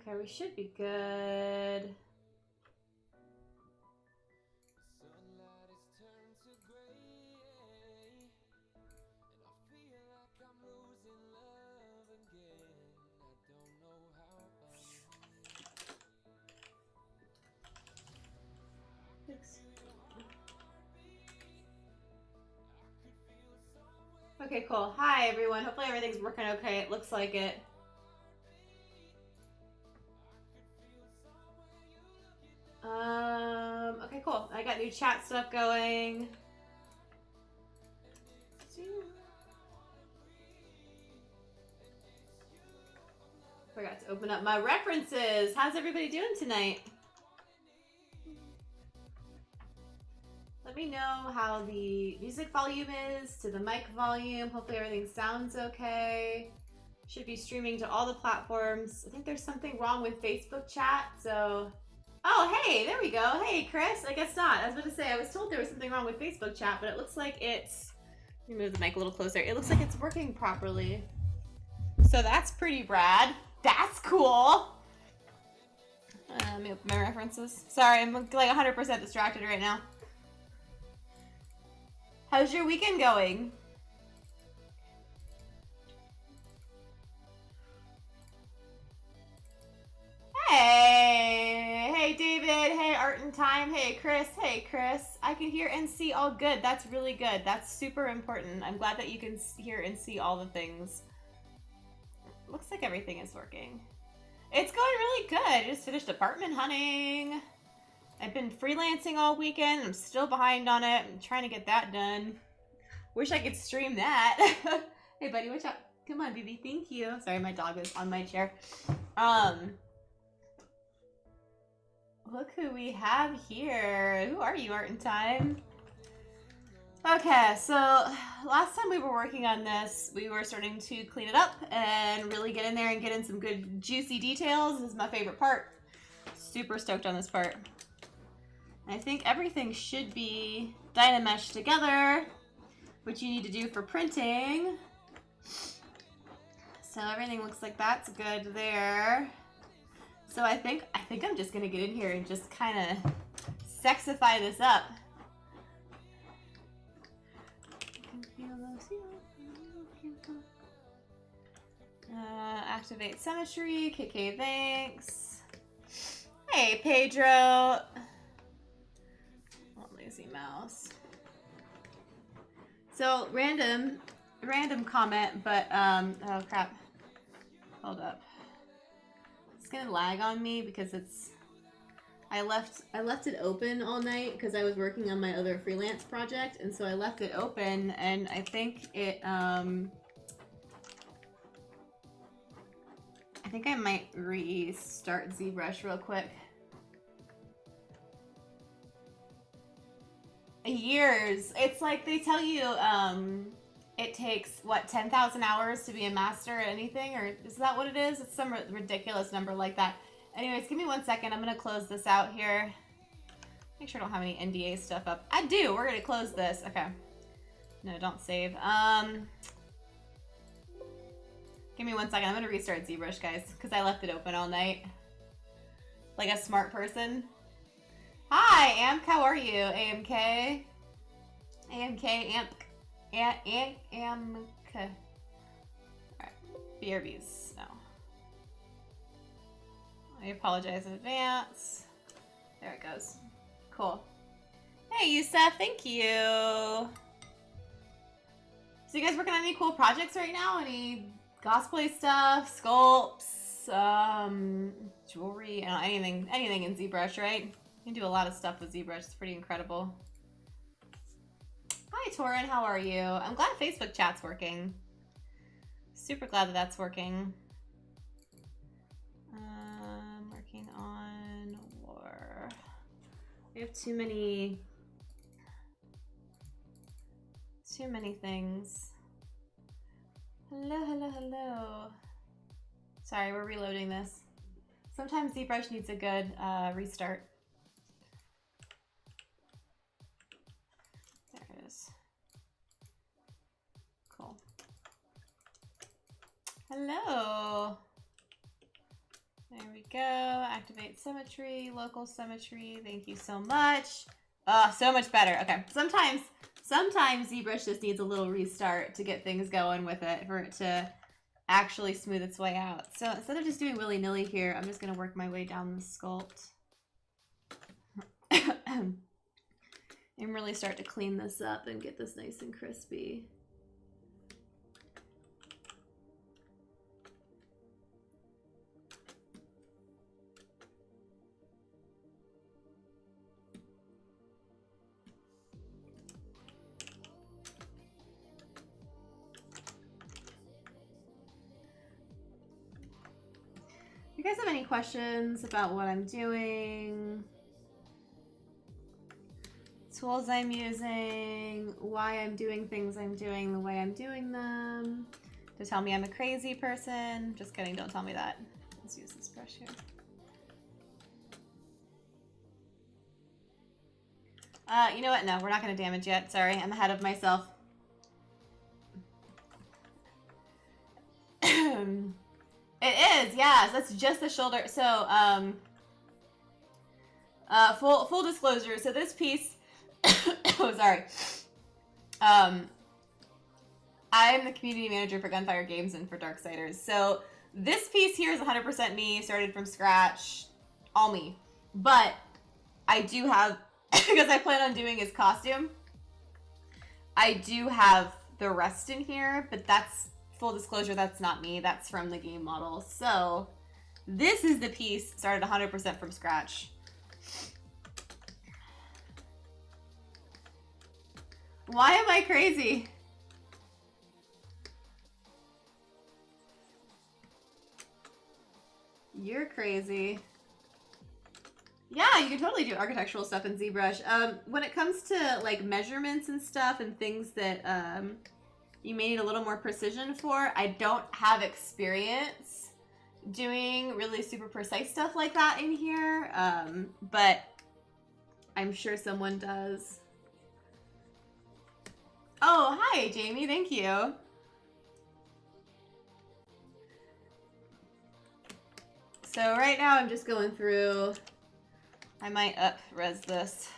Okay, we should be good. Okay, cool. Hi, everyone. Hopefully everything's working okay. It looks like it. Okay, cool. I got new chat stuff going. Forgot to open up my references. How's everybody doing tonight? Let me know how the music volume is to the mic volume. Hopefully everything sounds okay. Should be streaming to all the platforms. I think there's something wrong with Facebook chat, so... Oh, hey, there we go. Hey, Chris. I guess not. I was about to say, I was told there was something wrong with Facebook chat, but it looks like it's... Let me move the mic a little closer. It looks like it's working properly. So that's pretty rad. That's cool. Let me open my references. Sorry, I'm like 100% distracted right now. How's your weekend going? Hey! Hey, David. Hey, Art and Time. Hey, Chris. Hey, Chris. I can hear and see all good. That's really good. That's super important. I'm glad that you can hear and see all the things. Looks like everything is working. It's going really good. I just finished apartment hunting. I've been freelancing all weekend. I'm still behind on it. I'm trying to get that done. Wish I could stream that. Hey, buddy, watch out. Come on, baby. Thank you. Sorry, my dog was on my chair. Look who we have here. Who are you, Art and Time? Okay, so last time we were working on this, we were starting to clean it up and really get in there and get in some good juicy details. This is my favorite part. Super stoked on this part. I think everything should be Dynameshed together, which you need to do for printing. So everything looks like that's good there. So I think I'm just gonna get in here and just kind of sexify this up. Activate symmetry. KK, thanks. Hey, Pedro. Oh, lazy mouse. So random comment, but oh crap. Hold up. It's gonna lag on me because I left it open all night because I was working on my other freelance project, and so I left it open, and I think it I think I might restart ZBrush real quick. Years. It's like they tell you it takes, what, 10,000 hours to be a master at anything? Or is that what it is? It's some ridiculous number like that. Anyways, give me 1 second. I'm going to close this out here. Make sure I don't have any NDA stuff up. I do. We're going to close this. Okay. No, don't save. Give me 1 second. I'm going to restart ZBrush, guys, because I left it open all night. Like a smart person. Hi, Amk. How are you? AMK? AMK, Amk. Amk. Alright. BRBs. No. I apologize in advance. There it goes. Cool. Hey, Yusef. Thank you. So you guys working on any cool projects right now? Any cosplay stuff, sculpts, jewelry, anything in ZBrush, right? You can do a lot of stuff with ZBrush. It's pretty incredible. Hi, Torin. How are you? I'm glad Facebook chat's working. Super glad that that's working. Working on war. We have too many things. Hello, hello, hello. Sorry, we're reloading this. Sometimes ZBrush needs a good restart. There it is. Cool. Hello. There we go. Activate symmetry, local symmetry. Thank you so much. So much better. Okay. Sometimes ZBrush just needs a little restart to get things going with it for it to actually smooth its way out. So instead of just doing willy-nilly here, I'm just going to work my way down the sculpt. And really start to clean this up and get this nice and crispy. You guys have any questions about what I'm doing? Tools I'm using, why I'm doing things I'm doing the way I'm doing them? To tell me I'm a crazy person? Just kidding, don't tell me that. Let's use this brush here. You know what? No, we're not going to damage yet. Sorry, I'm ahead of myself. It is, yeah. That's just the shoulder. So, full disclosure. So this piece, oh, sorry. I'm the community manager for Gunfire Games and for Darksiders. So this piece here is 100% me, started from scratch, all me. But I do have, because I plan on doing his costume, I do have the rest in here, but that's, full disclosure, that's not me. That's from the game model. So this is the piece started 100% from scratch. Why am I crazy? You're crazy. Yeah, you can totally do architectural stuff in ZBrush. When it comes to like measurements and stuff and things that you may need a little more precision for, I don't have experience doing really super precise stuff like that in here, but I'm sure someone does. Oh, hi, Jamie. Thank you. So right now I'm just going through. I might up-res this.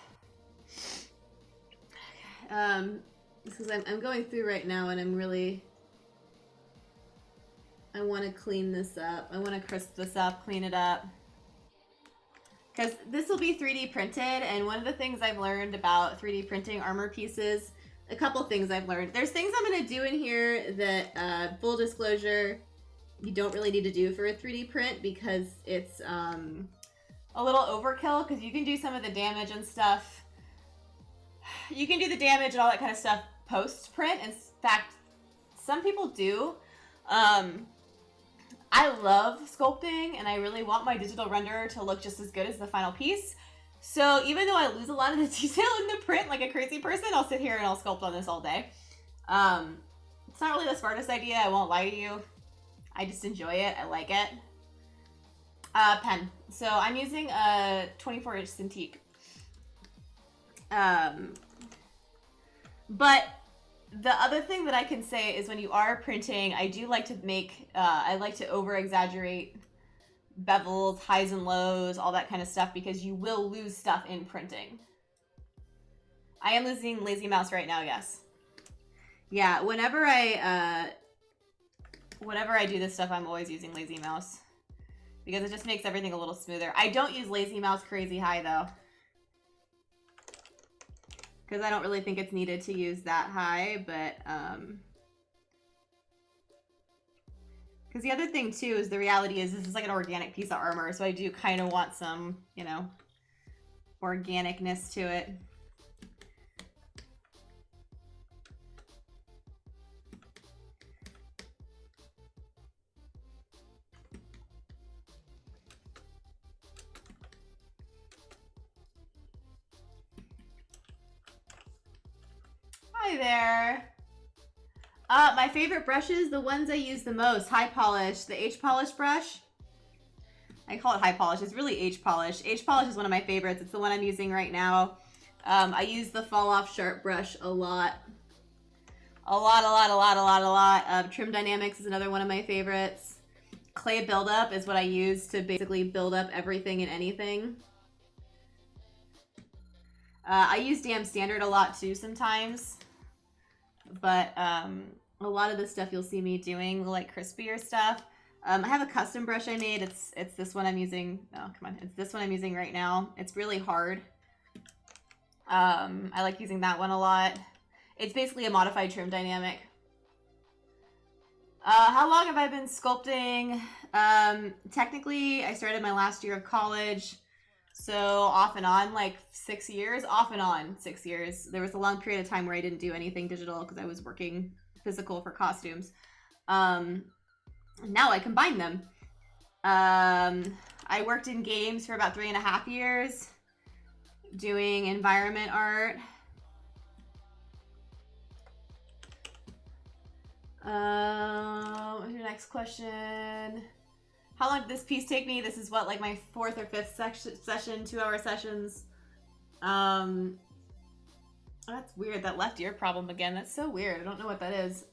Because I'm going through right now and I'm really, I want to clean this up. I want to crisp this up, clean it up. Because this will be 3D printed, and one of the things I've learned about 3D printing armor pieces, a couple things I've learned. There's things I'm going to do in here that, full disclosure, you don't really need to do for a 3D print because it's a little overkill, because you can do some of the damage and stuff. You can do the damage and all that kind of stuff post-print. In fact, some people do. I love sculpting, and I really want my digital render to look just as good as the final piece. So even though I lose a lot of the detail in the print like a crazy person, I'll sit here and I'll sculpt on this all day. It's not really the smartest idea, I won't lie to you. I just enjoy it, I like it. Pen. So I'm using a 24-inch Cintiq. But the other thing that I can say is when you are printing, I do like to make, I like to over-exaggerate bevels, highs and lows, all that kind of stuff, because you will lose stuff in printing. I am losing lazy mouse right now, yes. Yeah, whenever I do this stuff, I'm always using lazy mouse, because it just makes everything a little smoother. I don't use lazy mouse crazy high, though, because I don't really think it's needed to use that high, but, because the other thing, too, is the reality is this is like an organic piece of armor, so I do kind of want some, you know, organicness to it. Hi there. My favorite brushes, the ones I use the most, high polish, the H polish brush. I call it high polish, it's really H polish. H polish is one of my favorites, it's the one I'm using right now. I use the fall off sharp brush a lot. A lot. Trim Dynamics is another one of my favorites. clay buildup is what I use to basically build up everything and anything. I use damn standard a lot too sometimes, but a lot of the stuff you'll see me doing, like crispier stuff. I have a custom brush I made. It's this one I'm using. Oh, come on. It's this one I'm using right now. It's really hard. I like using that one a lot. It's basically a modified trim dynamic. How long have I been sculpting? Technically, I started my last year of college. So off and on, like 6 years. Off and on, 6 years. There was a long period of time where I didn't do anything digital because I was working physical for costumes. Now I combine them. I worked in games for about 3.5 years doing environment art. What's your next question? How long did this piece take me? This is what, like my 4th or 5th session, 2-hour sessions. Oh, that's weird. That left ear problem again. That's so weird. I don't know what that is.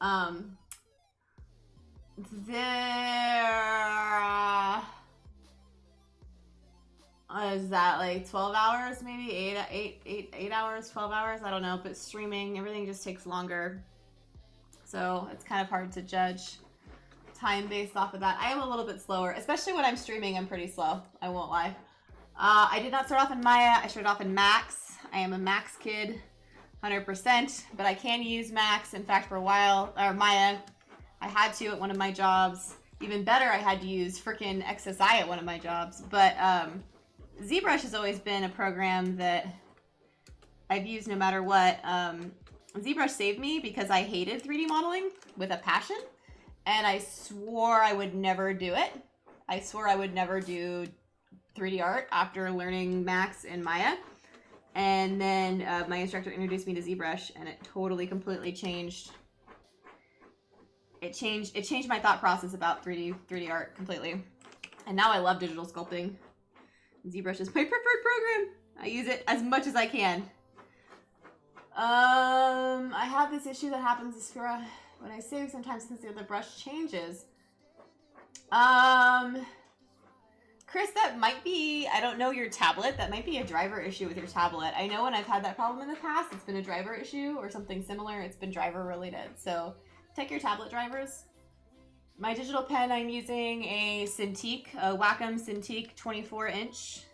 Is that like 12 hours maybe? 8 hours, 12 hours? I don't know, but streaming, everything just takes longer. So it's kind of hard to judge time based off of that. I am a little bit slower, especially when I'm streaming. I'm pretty slow. I won't lie. I did not start off in Maya. I started off in Max. I am a Max kid, 100%, but I can use Max. In fact, for a while, or Maya, I had to at one of my jobs. Even better, I had to use frickin' XSI at one of my jobs. But ZBrush has always been a program that I've used no matter what. ZBrush saved me because I hated 3D modeling with a passion, and I swore I would never do it. I swore I would never do 3D art after learning Max and Maya. And then my instructor introduced me to ZBrush, and it totally, completely changed. It changed my thought process about 3D art completely. And now I love digital sculpting. ZBrush is my preferred program. I use it as much as I can. I have this issue that happens when I save sometimes since the brush changes. Chris, that might be, I don't know your tablet. That might be a driver issue with your tablet. I know when I've had that problem in the past, it's been a driver issue or something similar. It's been driver related. So check your tablet drivers. My digital pen, I'm using a Cintiq, a Wacom Cintiq 24-inch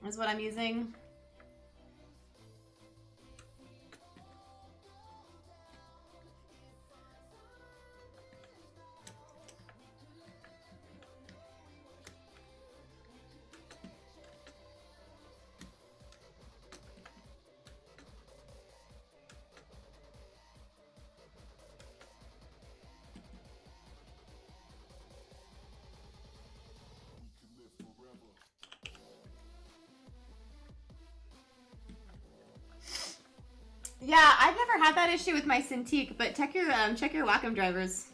is what I'm using. Yeah, I've never had that issue with my Cintiq, but check your Wacom drivers.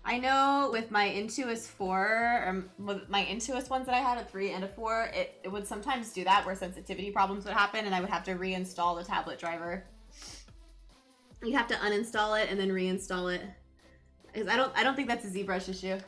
I know with my Intuos 4, with my Intuos ones that I had, a 3 and a 4, it would sometimes do that where sensitivity problems would happen and I would have to reinstall the tablet driver. You'd have to uninstall it and then reinstall it. Because I don't think that's a ZBrush issue.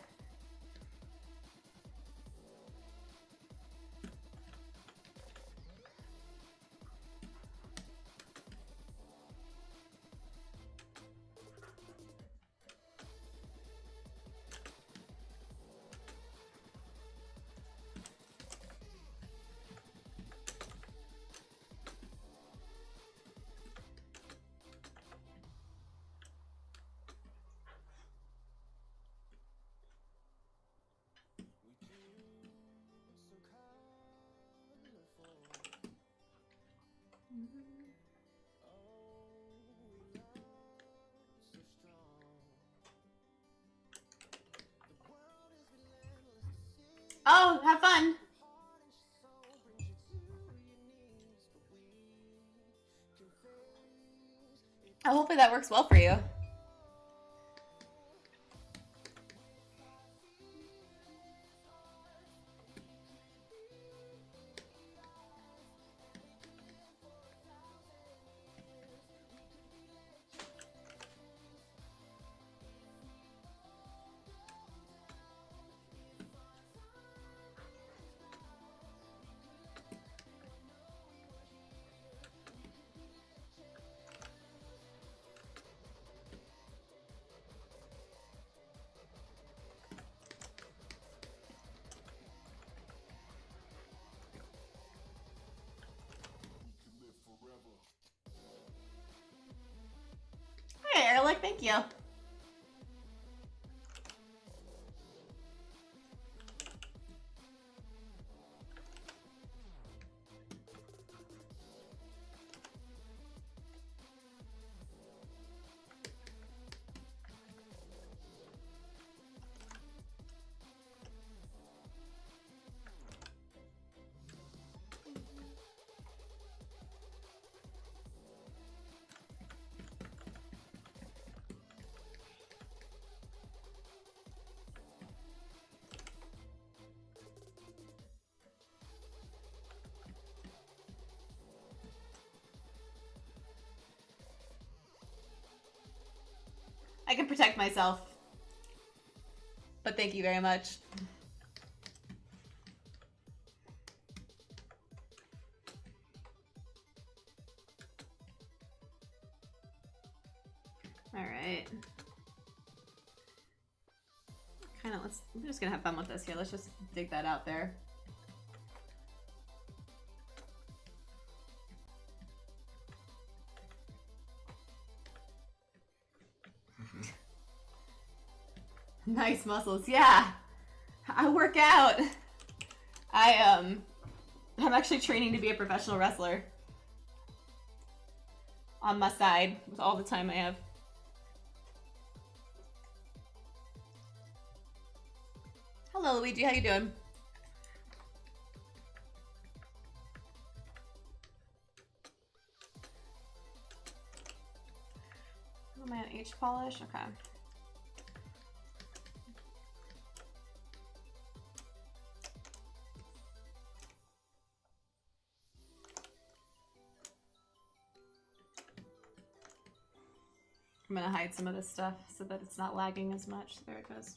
Oh, have fun. Oh, hopefully that works well for you. thank you. I can protect myself. But thank you very much. All right. I'm just gonna have fun with this here. Let's just dig that out there. Nice muscles, yeah. I work out. I'm actually training to be a professional wrestler. On my side, with all the time I have. Hello, Luigi, how you doing? Am I on H polish? Okay. I'm gonna hide some of this stuff so that it's not lagging as much. There it goes.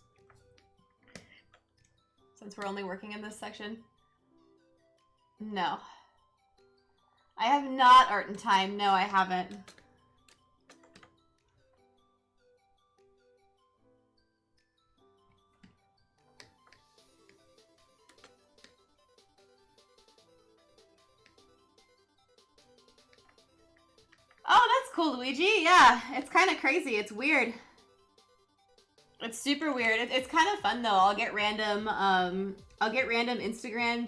Since we're only working in this section. No. I have not art in time. No, I haven't. Oh, that's cool, Luigi. Yeah, it's kind of crazy. It's weird. It's super weird. It's kind of fun though. I'll get random Instagram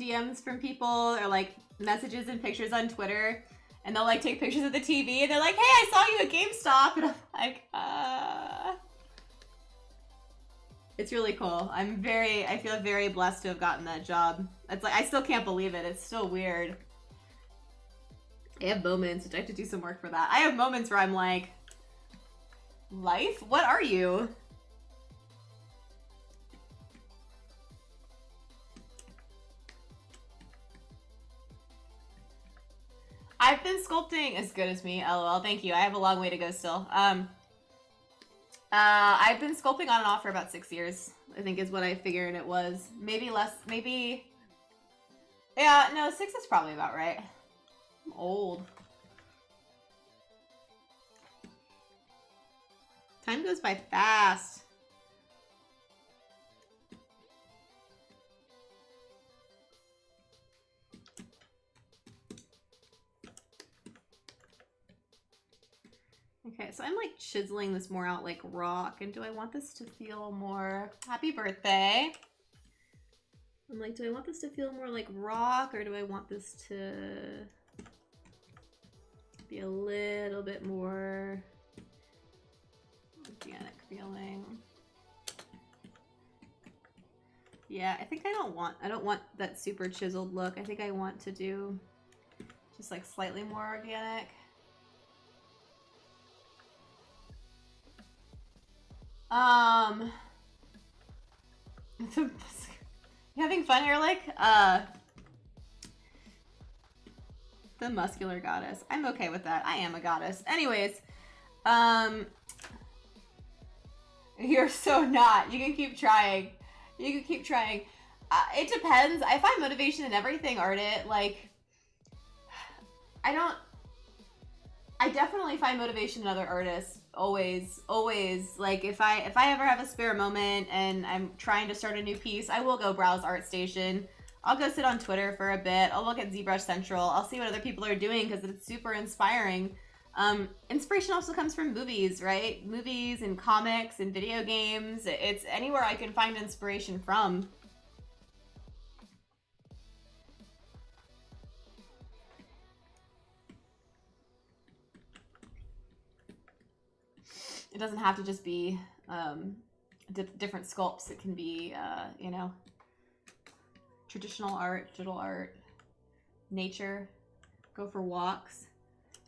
DMs from people or like messages and pictures on Twitter, and they'll like take pictures of the TV and they're like, "Hey, I saw you at GameStop," and I'm like, It's really cool. I feel very blessed to have gotten that job. It's like I still can't believe it. It's still weird. I have moments, which I have to do some work for that. I have moments where I'm like, life? What are you? I've been sculpting as good as me, lol. Thank you. I have a long way to go still. I've been sculpting on and off for about 6 years, I think is what I figured it was. Maybe less, maybe... Yeah, no, 6 is probably about right. I'm old. Time goes by fast. Okay, so I'm like chiseling this more out like rock, and do I want this to feel more... Happy birthday! I'm like, do I want this to feel more like rock, or do I want this to be a little bit more organic feeling? Yeah, I think I don't want that super chiseled look. I think I want to do just like slightly more organic. You having fun here, like? The muscular goddess. I'm okay with that. I am a goddess. Anyways, you're so not. You can keep trying. You can keep trying. It depends. I find motivation in everything, Ardit. Like, I definitely find motivation in other artists. Always. Like, if I ever have a spare moment and I'm trying to start a new piece, I will go browse ArtStation. I'll go sit on Twitter for a bit. I'll look at ZBrush Central. I'll see what other people are doing because it's super inspiring. Inspiration also comes from movies, right? Movies and comics and video games. It's anywhere I can find inspiration from. It doesn't have to just be different sculpts. It can be, you know, traditional art, digital art, nature. Go for walks.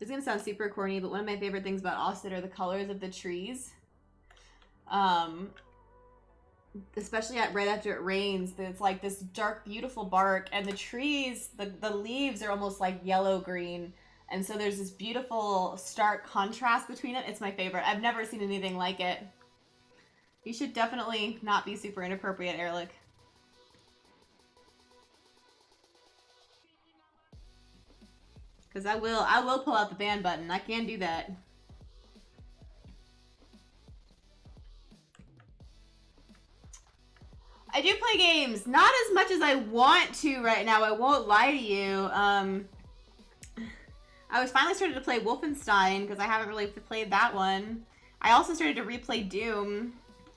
It's gonna sound super corny, but one of my favorite things about Austin are the colors of the trees. Especially right after it rains, it's like this dark, beautiful bark, and the trees, the leaves are almost like yellow-green. And so there's this beautiful, stark contrast between it. It's my favorite. I've never seen anything like it. You should definitely not be super inappropriate, Erlich. Because I will pull out the ban button. I can do that. I do play games. Not as much as I want to right now. I won't lie to you. I was finally started to play Wolfenstein because I haven't really played that one. I also started to replay Doom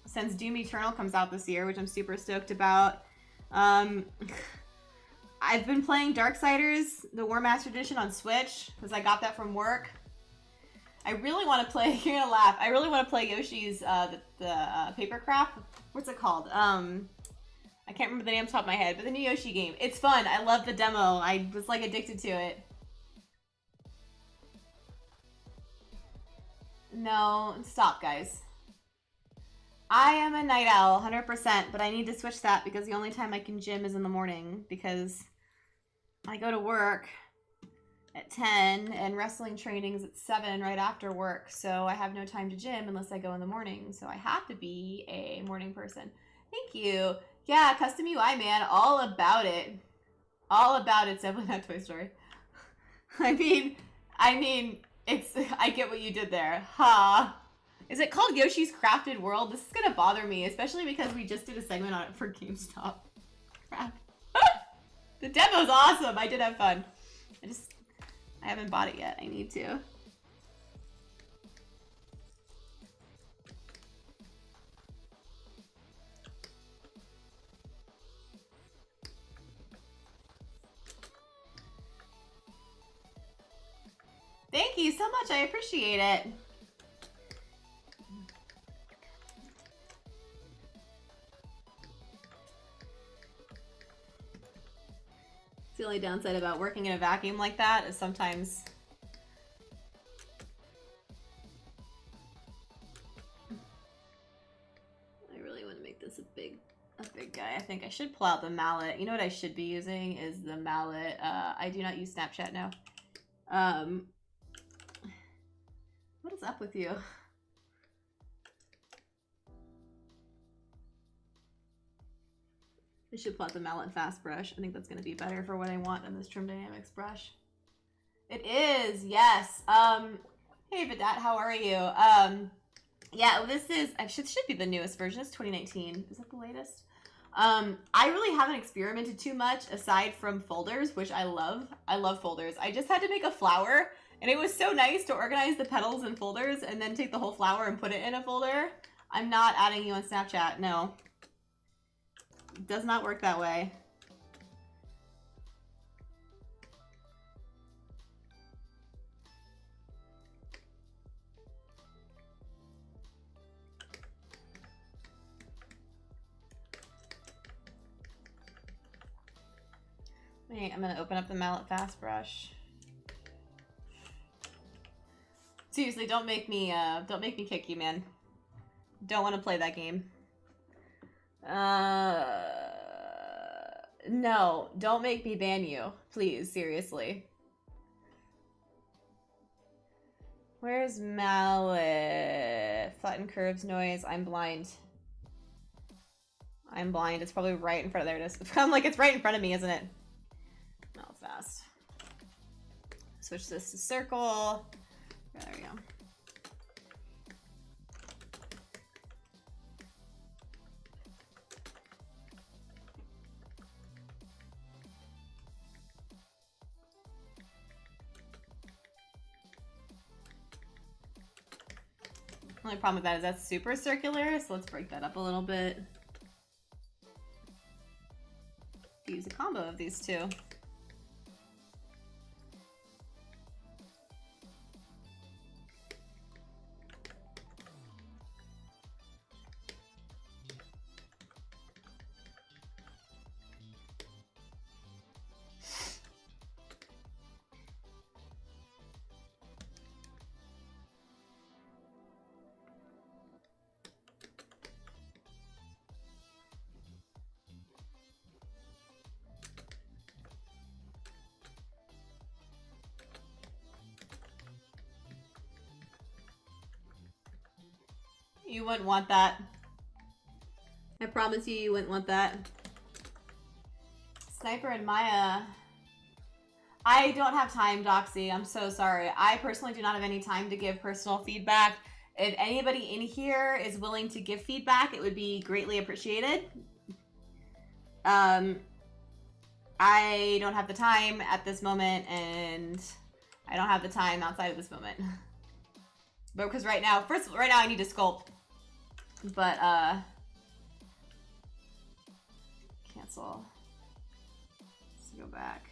since Doom Eternal comes out this year, which I'm super stoked about. I've been playing Darksiders, the War Master Edition on Switch because I got that from work. I really want to play, you're gonna laugh, I really want to play Yoshi's, the Papercraft. What's it called? I can't remember the name off the top of my head, but the new Yoshi game. It's fun. I love the demo. I was like addicted to it. No, stop, guys. I am a night owl, 100%, but I need to switch that because the only time I can gym is in the morning because I go to work at 10 and wrestling training's at 7 right after work, so I have no time to gym unless I go in the morning, so I have to be a morning person. Thank you. Yeah, custom UI, man, all about it. All about it, definitely not Toy Story. I mean, it's, I get what you did there. Ha. Is it called Yoshi's Crafted World? This is gonna bother me, especially because we just did a segment on it for GameStop. Crap. The demo's awesome. I did have fun. I haven't bought it yet. I need to. Thank you so much. I appreciate it. The only downside about working in a vacuum like that is sometimes I really want to make this a big guy. I think I should pull out the mallet. You know what I should be using is the mallet. I do not use Snapchat now. What is up with you? I should pull out the mallet fast brush. I think that's going to be better for what I want in this Trim Dynamics brush. It is, yes. Hey Vidat, how are you? Yeah, this is, should be the newest version. It's 2019. Is that the latest? I really haven't experimented too much aside from folders, which I love. I love folders. I just had to make a flower, and it was so nice to organize the petals in folders and then take the whole flower and put it in a folder. I'm not adding you on Snapchat, no. It does not work that way. Wait, I'm gonna open up the mallet fast brush. Seriously, don't make me kick you, man. Don't want to play that game. No, don't make me ban you. Please, seriously. Where's mallet? Flatten curves, noise. I'm blind. I'm blind. It's probably right in front of there. It is. I'm like, it's right in front of me, isn't it? No, fast. Switch this to circle. There we go. Only problem with that is that's super circular, so let's break that up a little bit. Use a combo of these two. You wouldn't want that. I promise you, you wouldn't want that. Sniper and Maya. I don't have time, Doxy. I'm so sorry. I personally do not have any time to give personal feedback. If anybody in here is willing to give feedback, it would be greatly appreciated. I don't have the time at this moment, and I don't have the time outside of this moment. But because right now I need to sculpt. But, cancel. Let's go back.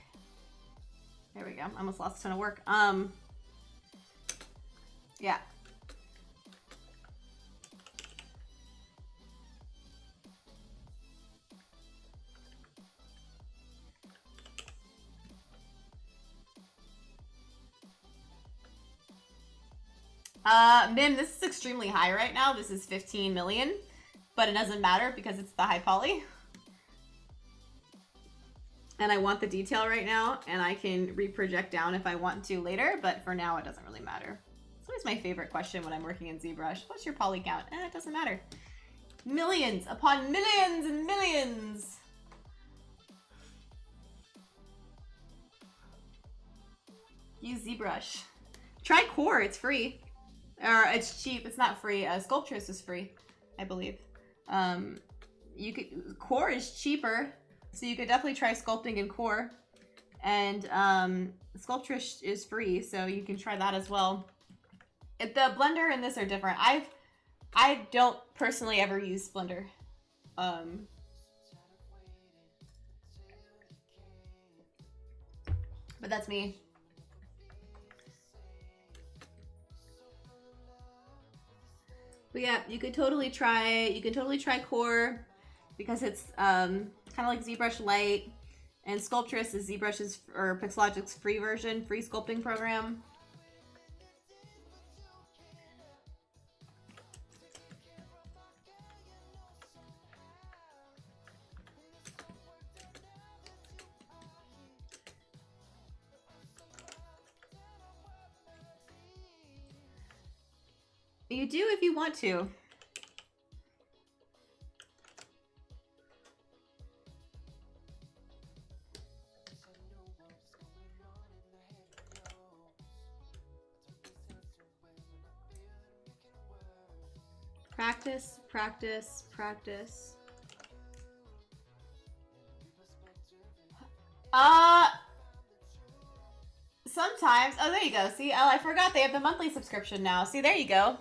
There we go. I almost lost a ton of work. Yeah. Mim, this is extremely high right now. This is 15 million, but it doesn't matter because it's the high poly. And I want the detail right now, and I can reproject down if I want to later, but for now it doesn't really matter. It's always my favorite question when I'm working in ZBrush. What's your poly count? It doesn't matter. Millions upon millions and millions. Use ZBrush. Try Core, it's free. Or it's cheap, it's not free. Sculptress is free, I believe. Core is cheaper, so you could definitely try sculpting in Core. And Sculptress is free, so you can try that as well. The Blender and this are different. I don't personally ever use Blender. But that's me. But yeah, you could totally try Core because it's kind of like ZBrush Lite, and Sculptress is ZBrush's or Pixelogic's free version, free sculpting program. You do if you want to. Practice, practice, practice. Sometimes. Oh, there you go. See, oh, I forgot they have the monthly subscription now. See, there you go.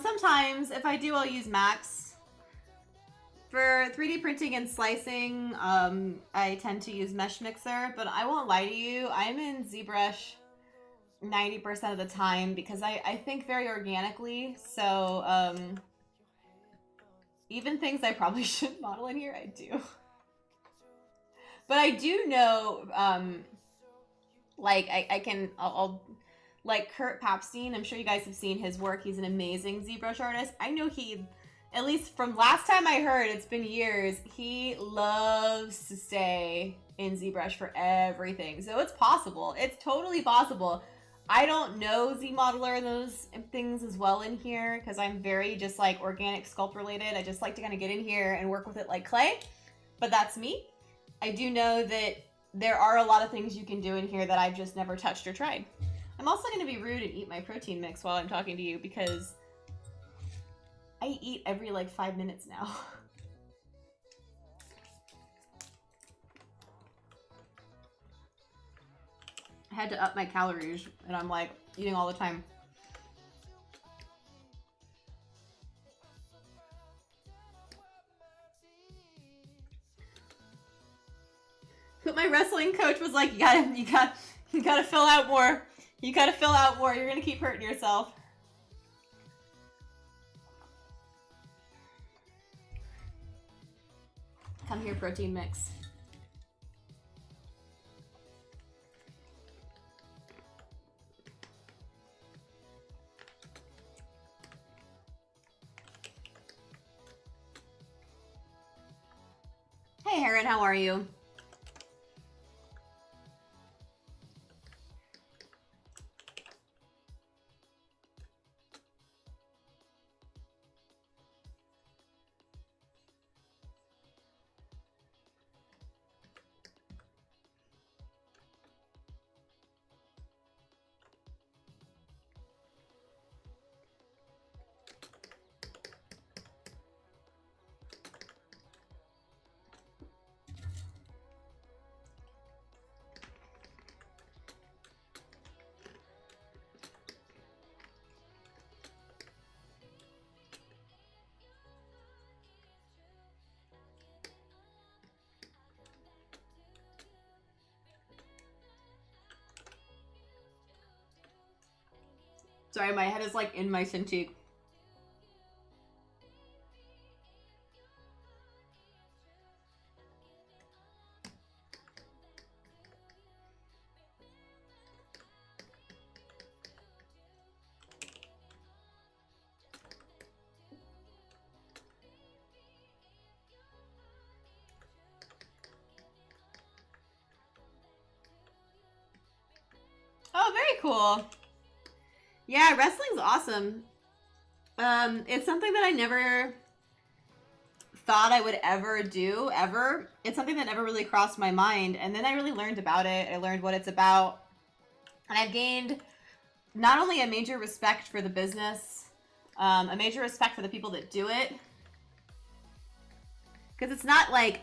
Sometimes, if I do, I'll use Max. For 3D printing and slicing, I tend to use Mesh Mixer, but I won't lie to you, I'm in ZBrush 90% of the time because I think very organically, so, even things I probably shouldn't model in here, I do. But I do know, like, I'll like Kurt Papstein, I'm sure you guys have seen his work. He's an amazing ZBrush artist. I know he, at least from last time I heard, it's been years, he loves to stay in ZBrush for everything. So it's possible. It's totally possible. I don't know ZModeler, those things as well in here, because I'm very just like organic sculpt related. I just like to kind of get in here and work with it like clay. But that's me. I do know that there are a lot of things you can do in here that I've just never touched or tried. I'm also going to be rude and eat my protein mix while I'm talking to you because I eat every like 5 minutes now. had to up my calories, and I'm like eating all the time. But my wrestling coach was like, you gotta fill out more. You gotta fill out more. You're gonna keep hurting yourself. Come here, protein mix. Hey, Heron, how are you? Sorry, my head is like in my Cintiq. Oh, very cool. Yeah, wrestling's awesome. It's something that I never thought I would ever do, ever. It's something that never really crossed my mind. And then I really learned about it. I learned what it's about. And I've gained not only a major respect for the business, a major respect for the people that do it. Because it's not like...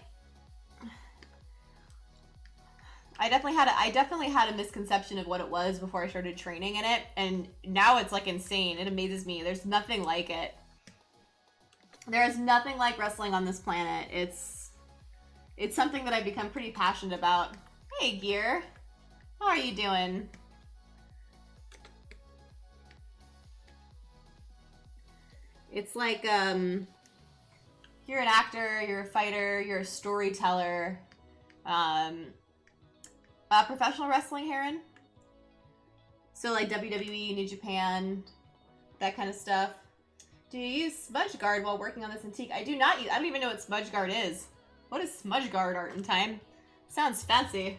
I definitely had a misconception of what it was before I started training in it, and now it's like insane. It amazes me. There's nothing like it. There is nothing like wrestling on this planet. It's something that I've become pretty passionate about. Hey, Gear. How are you doing? It's like, you're an actor, you're a fighter, you're a storyteller, professional wrestling, Heron. So like WWE, New Japan, that kind of stuff. Do you use smudge guard while working on this antique? I do not use. I don't even know what smudge guard is. What is smudge guard, Art in Time? Sounds fancy.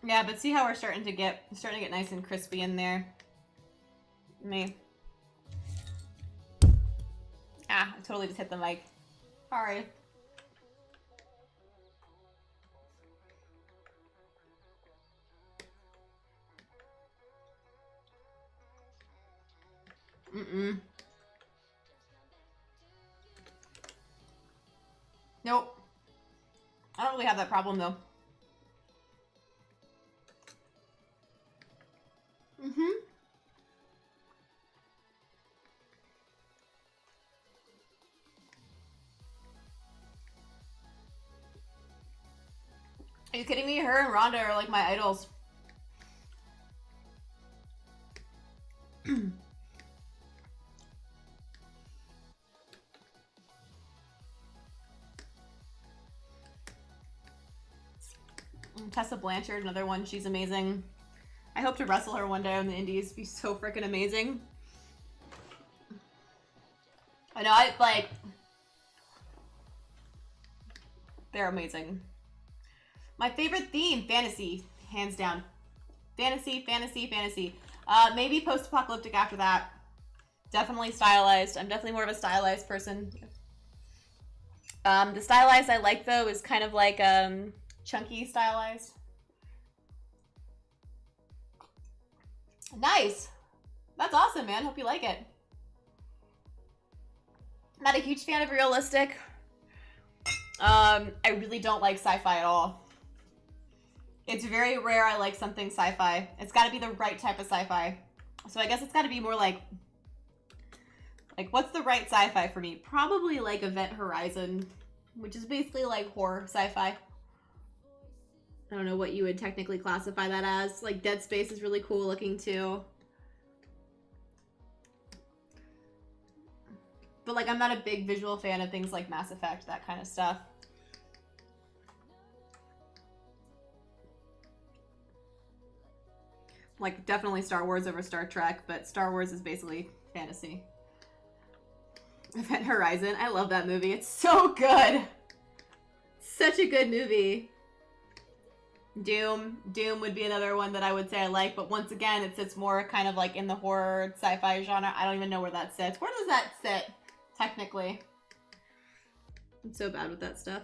Yeah, but see how we're starting to get nice and crispy in there. Me. Ah, I totally just hit the mic. Sorry. Nope. I don't really have that problem though. Are you kidding me? Her and Rhonda are like my idols. Tessa Blanchard, another one. She's amazing. I hope to wrestle her one day on the indies. It'd be so freaking amazing. I know, they're amazing. My favorite theme, fantasy, hands down. Fantasy, fantasy, fantasy. Maybe post-apocalyptic after that. Definitely stylized. I'm definitely more of a stylized person. The stylized I like, though, is kind of like chunky stylized. Nice. That's awesome, man. Hope you like it. Not a huge fan of realistic. I really don't like sci-fi at all. It's very rare I like something sci-fi. It's got to be the right type of sci-fi. So I guess it's got to be more like what's the right sci-fi for me? Probably like Event Horizon, which is basically like horror sci-fi. I don't know what you would technically classify that as. Like Dead Space is really cool looking too. But like I'm not a big visual fan of things like Mass Effect, that kind of stuff. Like definitely Star Wars over Star Trek, but Star Wars is basically fantasy. Event Horizon, I love that movie. It's so good. Such a good movie. Doom would be another one that I would say I like, but once again, it sits more kind of like in the horror sci-fi genre. I don't even know where that sits. Where does that sit, technically? I'm so bad with that stuff.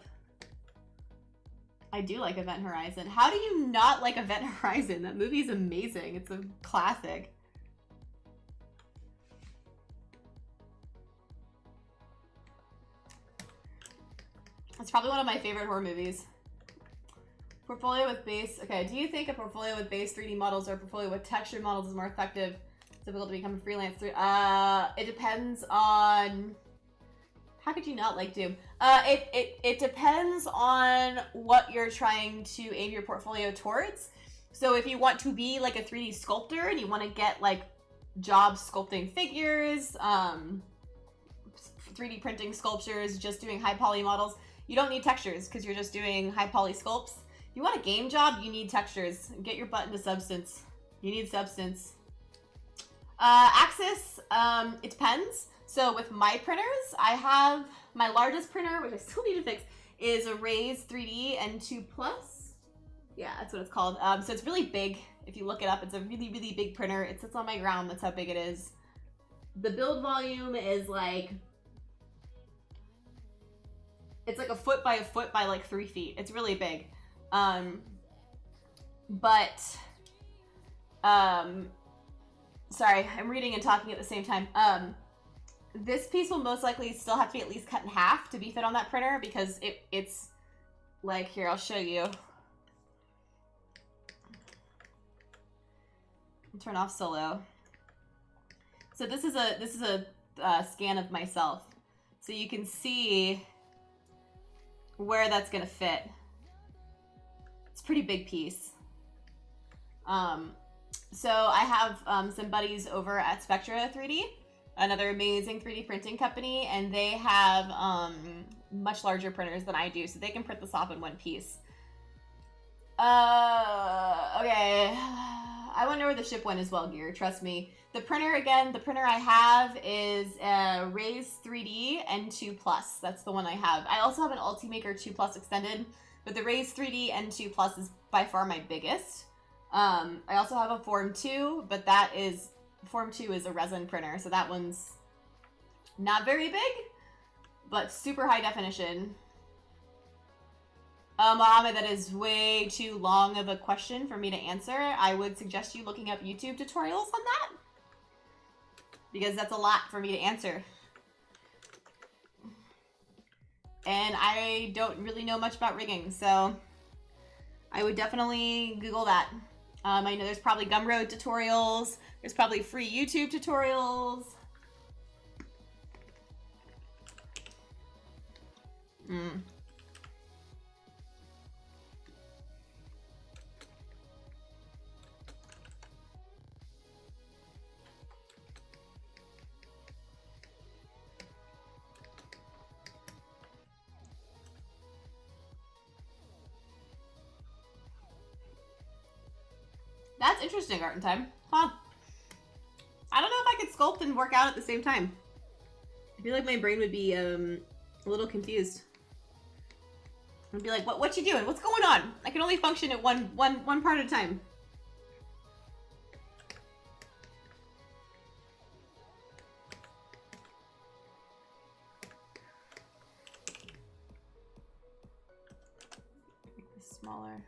I do like Event Horizon. How do you not like Event Horizon? That movie is amazing. It's a classic. It's probably one of my favorite horror movies. Portfolio with base. Okay, do you think a portfolio with base 3D models or a portfolio with textured models is more effective? It's difficult to become a freelance. It depends on... How could you not like Doom? It depends on what you're trying to aim your portfolio towards. So if you want to be like a 3D sculptor and you want to get like jobs sculpting figures, 3D printing sculptures, just doing high poly models, you don't need textures because you're just doing high poly sculpts. If you want a game job, you need textures. Get your butt into substance. You need substance. Axis, it depends. So with my printers, I have my largest printer, which I still need to fix, is a Raise 3D N2 Plus. Yeah, that's what it's called. So it's really big. If you look it up, it's a really, really big printer. It sits on my ground. That's how big it is. The build volume is like... It's like a foot by like 3 feet. It's really big. Sorry, I'm reading and talking at the same time. This piece will most likely still have to be at least cut in half to be fit on that printer because it's like, here, I'll show you. Turn off solo. So this is a scan of myself. So you can see where that's gonna fit. It's a pretty big piece. So I have some buddies over at Spectra 3D, another amazing 3D printing company, and they have much larger printers than I do, so they can print this off in one piece. Okay. I want to know where the ship went as well, Gear. Trust me. The printer, again, the printer I have is a Raise 3D N2 Plus. That's the one I have. I also have an Ultimaker 2 Plus extended, but the Raise 3D N2 Plus is by far my biggest. I also have a Form 2, but Form 2 is a resin printer, so that one's not very big, but super high definition. Mohammed, that is way too long of a question for me to answer. I would suggest you looking up YouTube tutorials on that, because that's a lot for me to answer. And I don't really know much about rigging, so I would definitely Google that. I know there's probably Gumroad tutorials. There's probably free YouTube tutorials. That's interesting, Art in Time. Huh. I don't know if I could sculpt and work out at the same time. I feel like my brain would be a little confused. I'd be like, what you doing? What's going on? I can only function at one part at a time. smaller.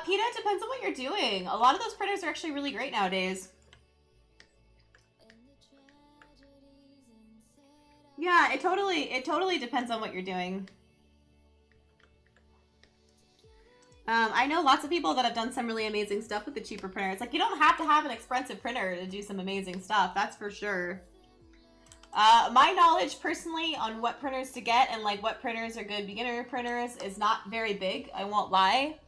PETA, it depends on what you're doing. A lot of those printers are actually really great nowadays. Yeah, it totally depends on what you're doing. I know lots of people that have done some really amazing stuff with the cheaper printer. It's like, you don't have to have an expensive printer to do some amazing stuff, that's for sure. My knowledge personally on what printers to get and like what printers are good beginner printers is not very big, I won't lie.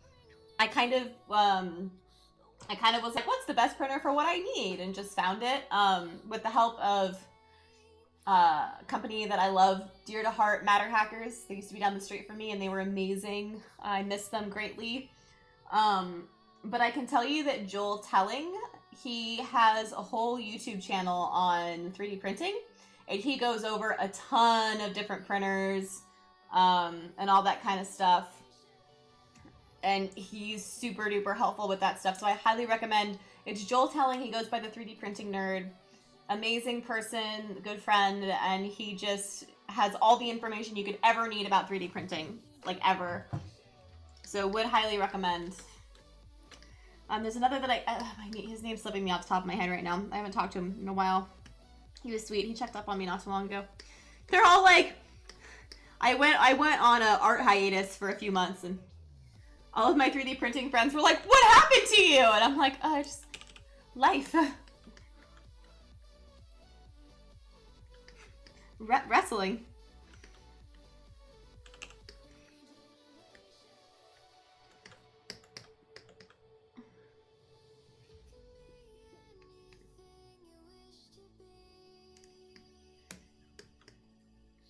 I kind of was like, what's the best printer for what I need? And just found it with the help of a company that I love dear to heart, Matter Hackers. They used to be down the street from me and they were amazing. I miss them greatly. But I can tell you that Joel Telling, he has a whole YouTube channel on 3D printing. And he goes over a ton of different printers and all that kind of stuff. And he's super duper helpful with that stuff. So I highly recommend. It's Joel Telling. He goes by the 3D Printing Nerd. Amazing person, good friend, and he just has all the information you could ever need about 3D printing, like ever. So would highly recommend. There's another that his name's slipping me off the top of my head right now. I haven't talked to him in a while. He was sweet. He checked up on me not too long ago. They're all like, I went on a art hiatus for a few months, and all of my 3D printing friends were like, what happened to you? And I'm like, just life. Wrestling.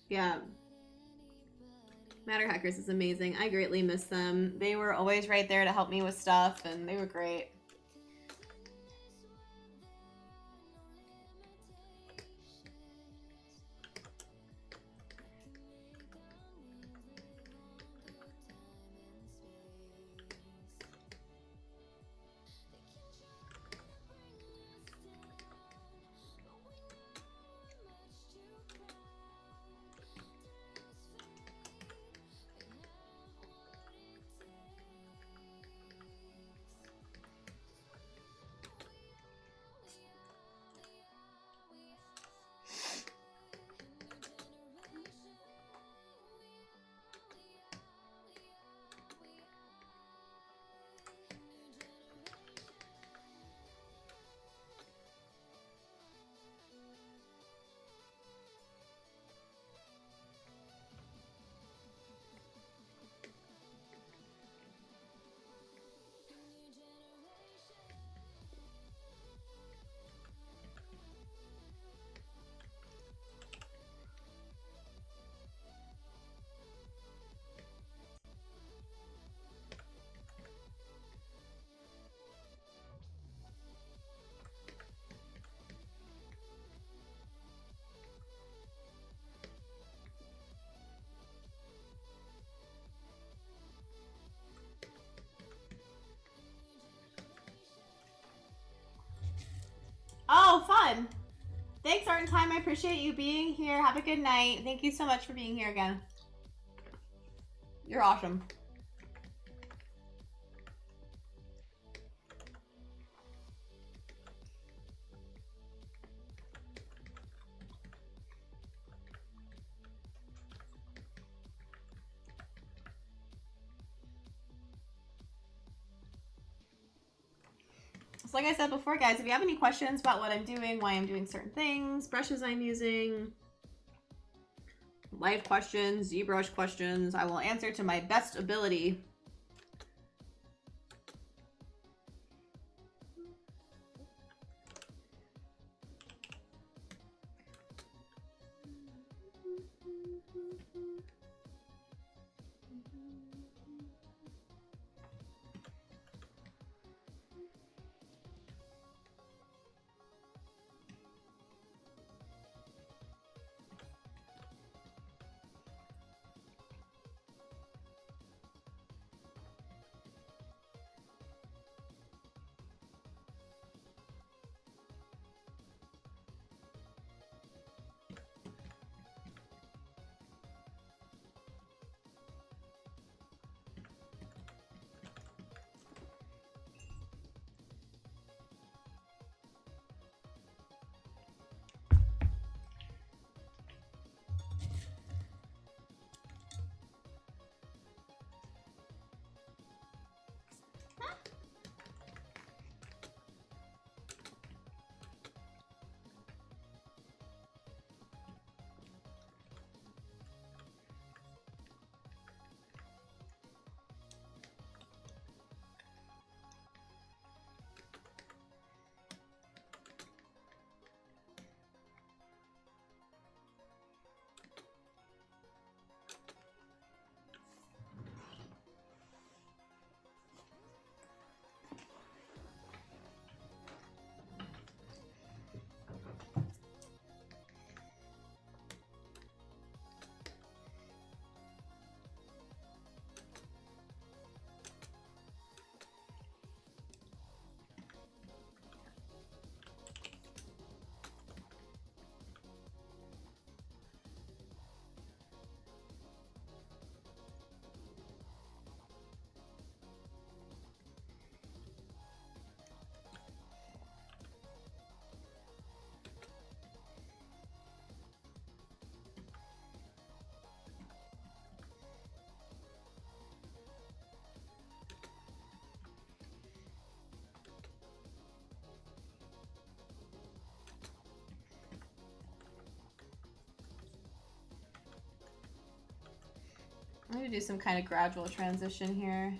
Yeah. Matter Hackers is amazing. I greatly miss them. They were always right there to help me with stuff, and they were great. Oh, fun. Thanks, Art and Time. I appreciate you being here. Have a good night. Thank you so much for being here again. You're awesome. like I said before, guys, if you have any questions about what I'm doing, why I'm doing certain things, brushes I'm using, live questions, ZBrush questions, I will answer to my best ability. I'm gonna do some kind of gradual transition here.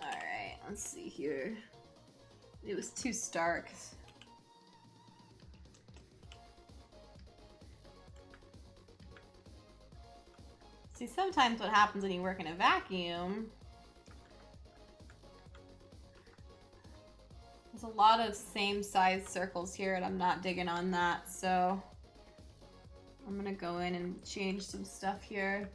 Alright, let's see here. It was too stark. See, sometimes what happens when you work in a vacuum, there's a lot of same size circles here and I'm not digging on that, so I'm gonna go in and change some stuff here.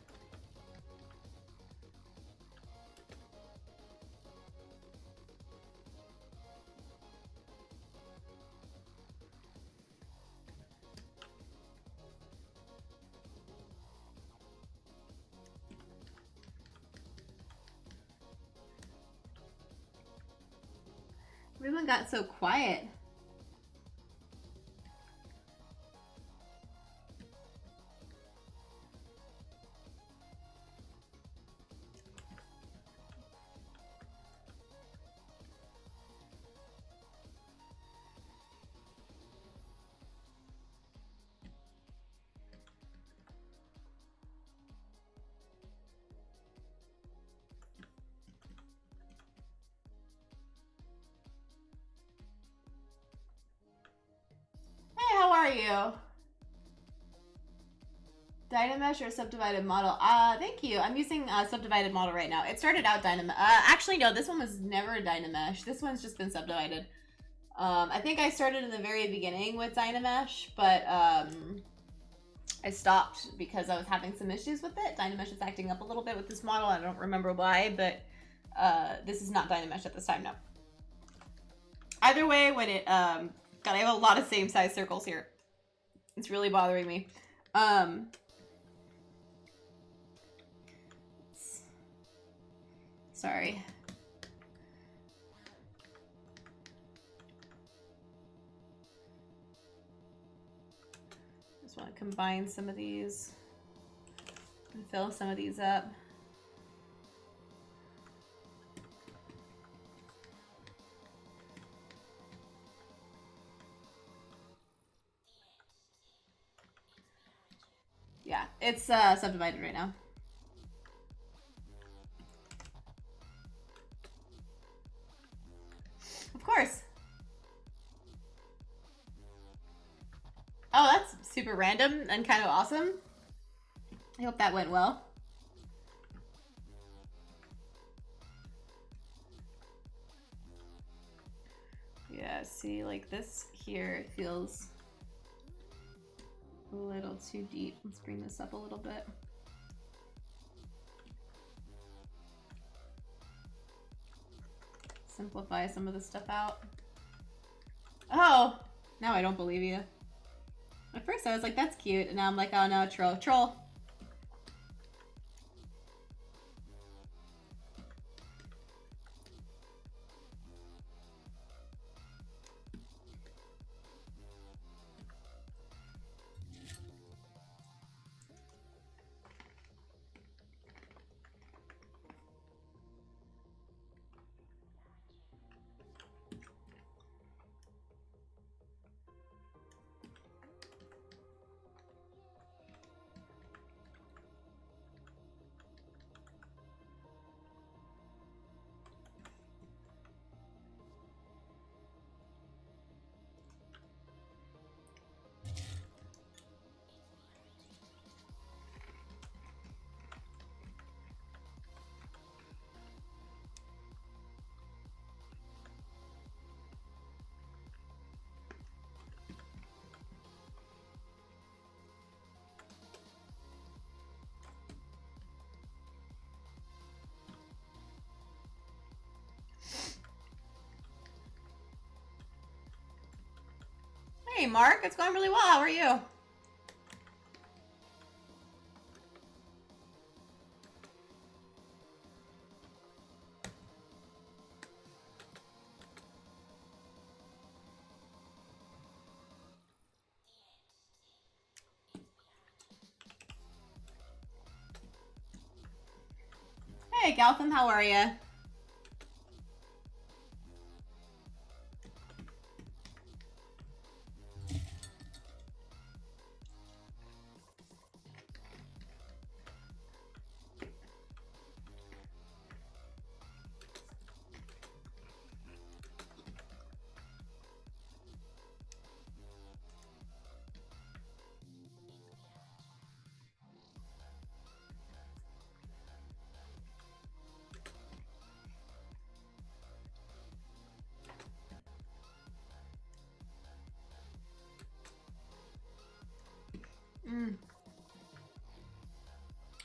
Everyone got so quiet. How are you? Dynamesh or subdivided model? Thank you. I'm using a subdivided model right now. It started out Dynamesh. Actually, no, this one was never Dynamesh. This one's just been subdivided. I think I started in the very beginning with Dynamesh, but I stopped because I was having some issues with it. Dynamesh is acting up a little bit with this model. I don't remember why, but This is not Dynamesh at this time, no. Either way, when it, God, I have a lot of same size circles here. It's really bothering me. Sorry. Just want to combine some of these and fill some of these up. Yeah, it's subdivided right now. Of course. Oh, that's super random and kind of awesome. I hope that went well. Yeah, see, like this here feels a little too deep. Let's bring this up a little bit. Simplify some of the stuff out. Oh, now I don't believe you. At first I was like, that's cute. And now I'm like, oh no, troll. Troll. Hey, Mark, it's going really well. How are you? Hey, Galtham, how are you?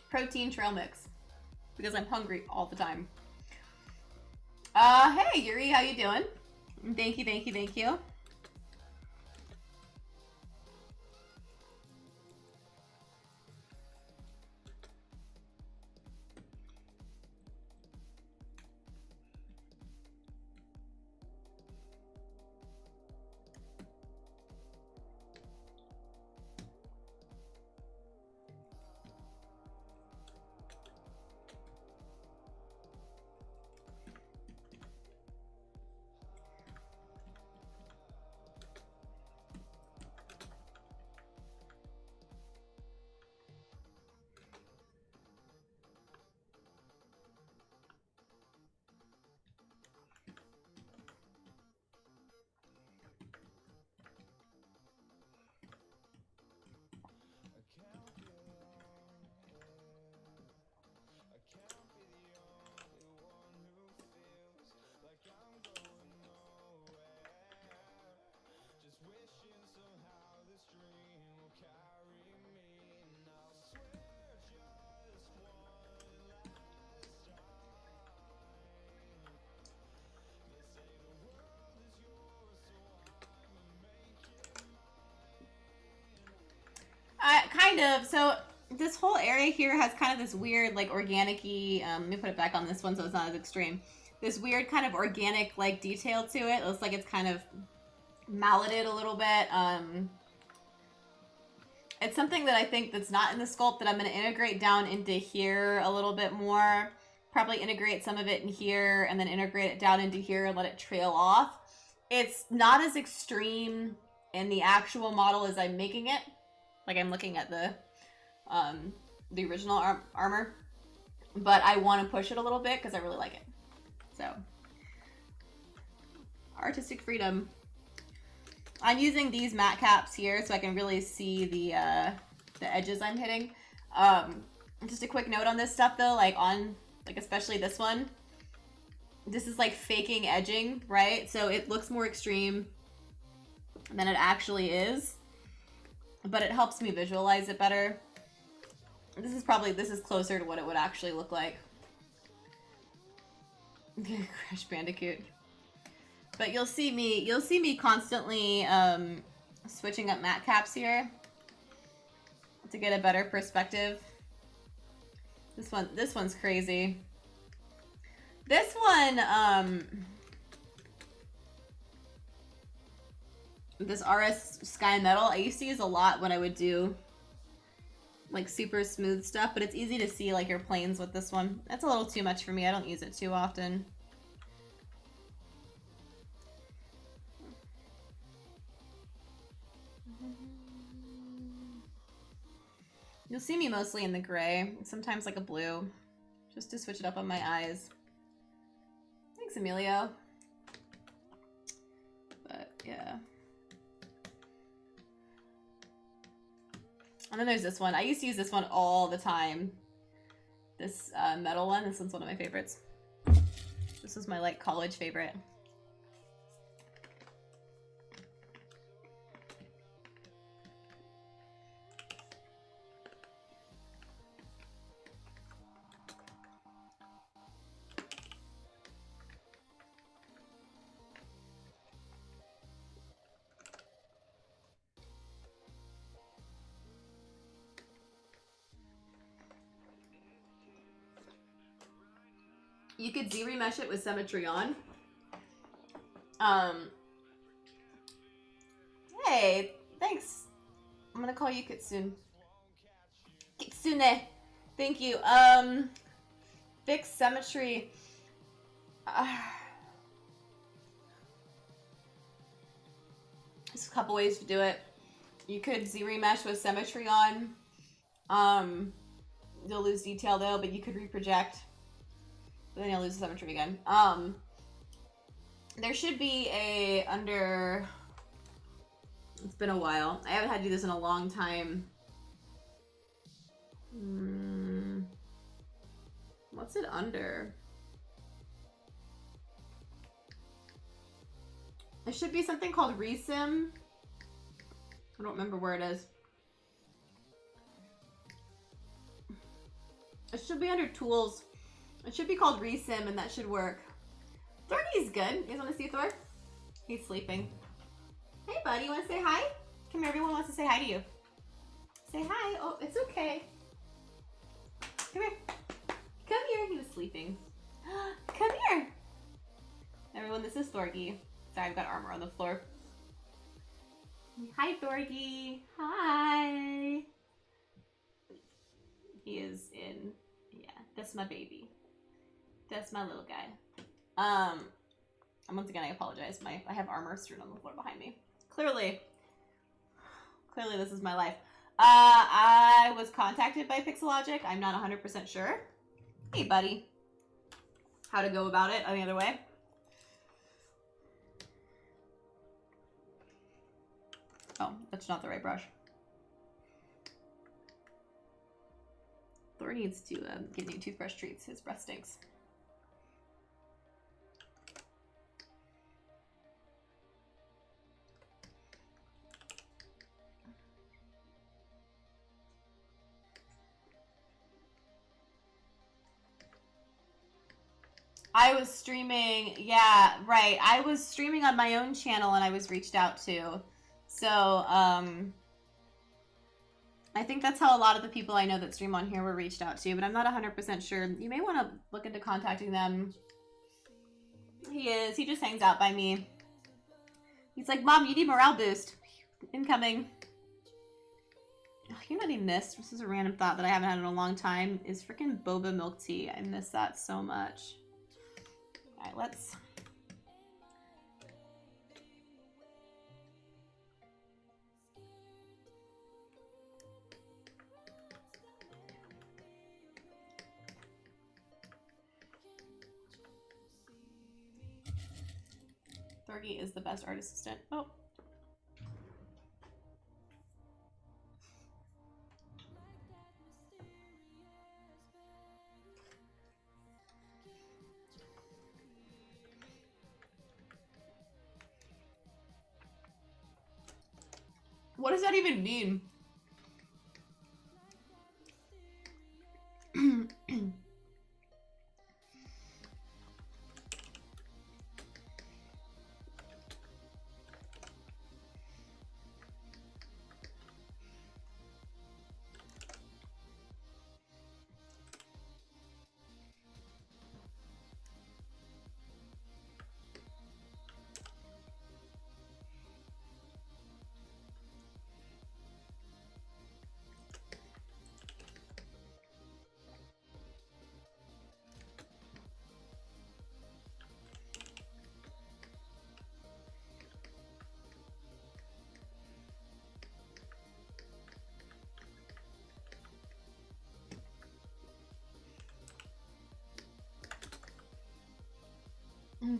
Protein trail mix. Because I'm hungry all the time. Hey, Yuri, how you doing? Thank you, thank you, thank you. kind of. So this whole area here has kind of this weird, like, organic-y, let me put it back on this one so it's not as extreme. This weird kind of organic, like, detail to it. It looks like it's kind of malleted a little bit. It's something that I think that's not in the sculpt that I'm going to integrate down into here a little bit more. Probably integrate some of it in here and then integrate it down into here and let it trail off. It's not as extreme in the actual model as I'm making it. Like, I'm looking at the original armor. But I want to push it a little bit because I really like it. So, artistic freedom. I'm using these matte caps here so I can really see the edges I'm hitting. Just a quick note on this stuff though, like especially this one. This is like faking edging, right? So it looks more extreme than it actually is, but it helps me visualize it better. This is closer to what it would actually look like. Crash Bandicoot. But you'll see me constantly switching up matte caps here to get a better perspective. This one's crazy. This one, this RS Sky Metal, I used to use a lot when I would do like super smooth stuff, but it's easy to see like your planes with this one. That's a little too much for me. I don't use it too often. You'll see me mostly in the gray, sometimes like a blue, just to switch it up on my eyes. Thanks, Emilio. But yeah. And then there's this one. I used to use this one all the time. This metal one. This one's one of my favorites. This was my like college favorite. You could Z-remesh it with symmetry on. Hey, thanks. I'm gonna call you Kitsune. Kitsune. Thank you. Fix symmetry. There's a couple ways to do it. You could Z-remesh with symmetry on. You'll lose detail though, but you could reproject. But then you'll lose the symmetry again. There should be a under... It's been a while. I haven't had to do this in a long time. What's it under? It should be something called Resim. I don't remember where it is. It should be under Tools. It should be called Resim, and that should work. Thorgy's good. You guys want to see Thor? He's sleeping. Hey, buddy. You want to say hi? Come here. Everyone wants to say hi to you. Say hi. Oh, it's okay. Come here. Come here. He was sleeping. Come here. Everyone, this is Thorgy. Sorry, I've got armor on the floor. Hi, Thorgy. Hi. He is in... Yeah, that's my baby. That's my little guy. And once again, I apologize. I have armor strewn on the floor behind me. Clearly this is my life. I was contacted by Pixelogic. I'm not 100% sure. Hey, buddy. How to go about it any other way? Oh, that's not the right brush. Thor needs to get new toothbrush treats. His breath stinks. I was streaming, yeah, right. I was streaming on my own channel and I was reached out to. So, I think that's how a lot of the people I know that stream on here were reached out to, but I'm not 100% sure. You may want to look into contacting them. He is. He just hangs out by me. He's like, Mom, you need morale boost. Incoming. Oh, you know what I missed? This is a random thought that I haven't had in a long time. Is freaking boba milk tea. I miss that so much. Alright, let's... Thorgy is the best art assistant. Oh. What does that even mean?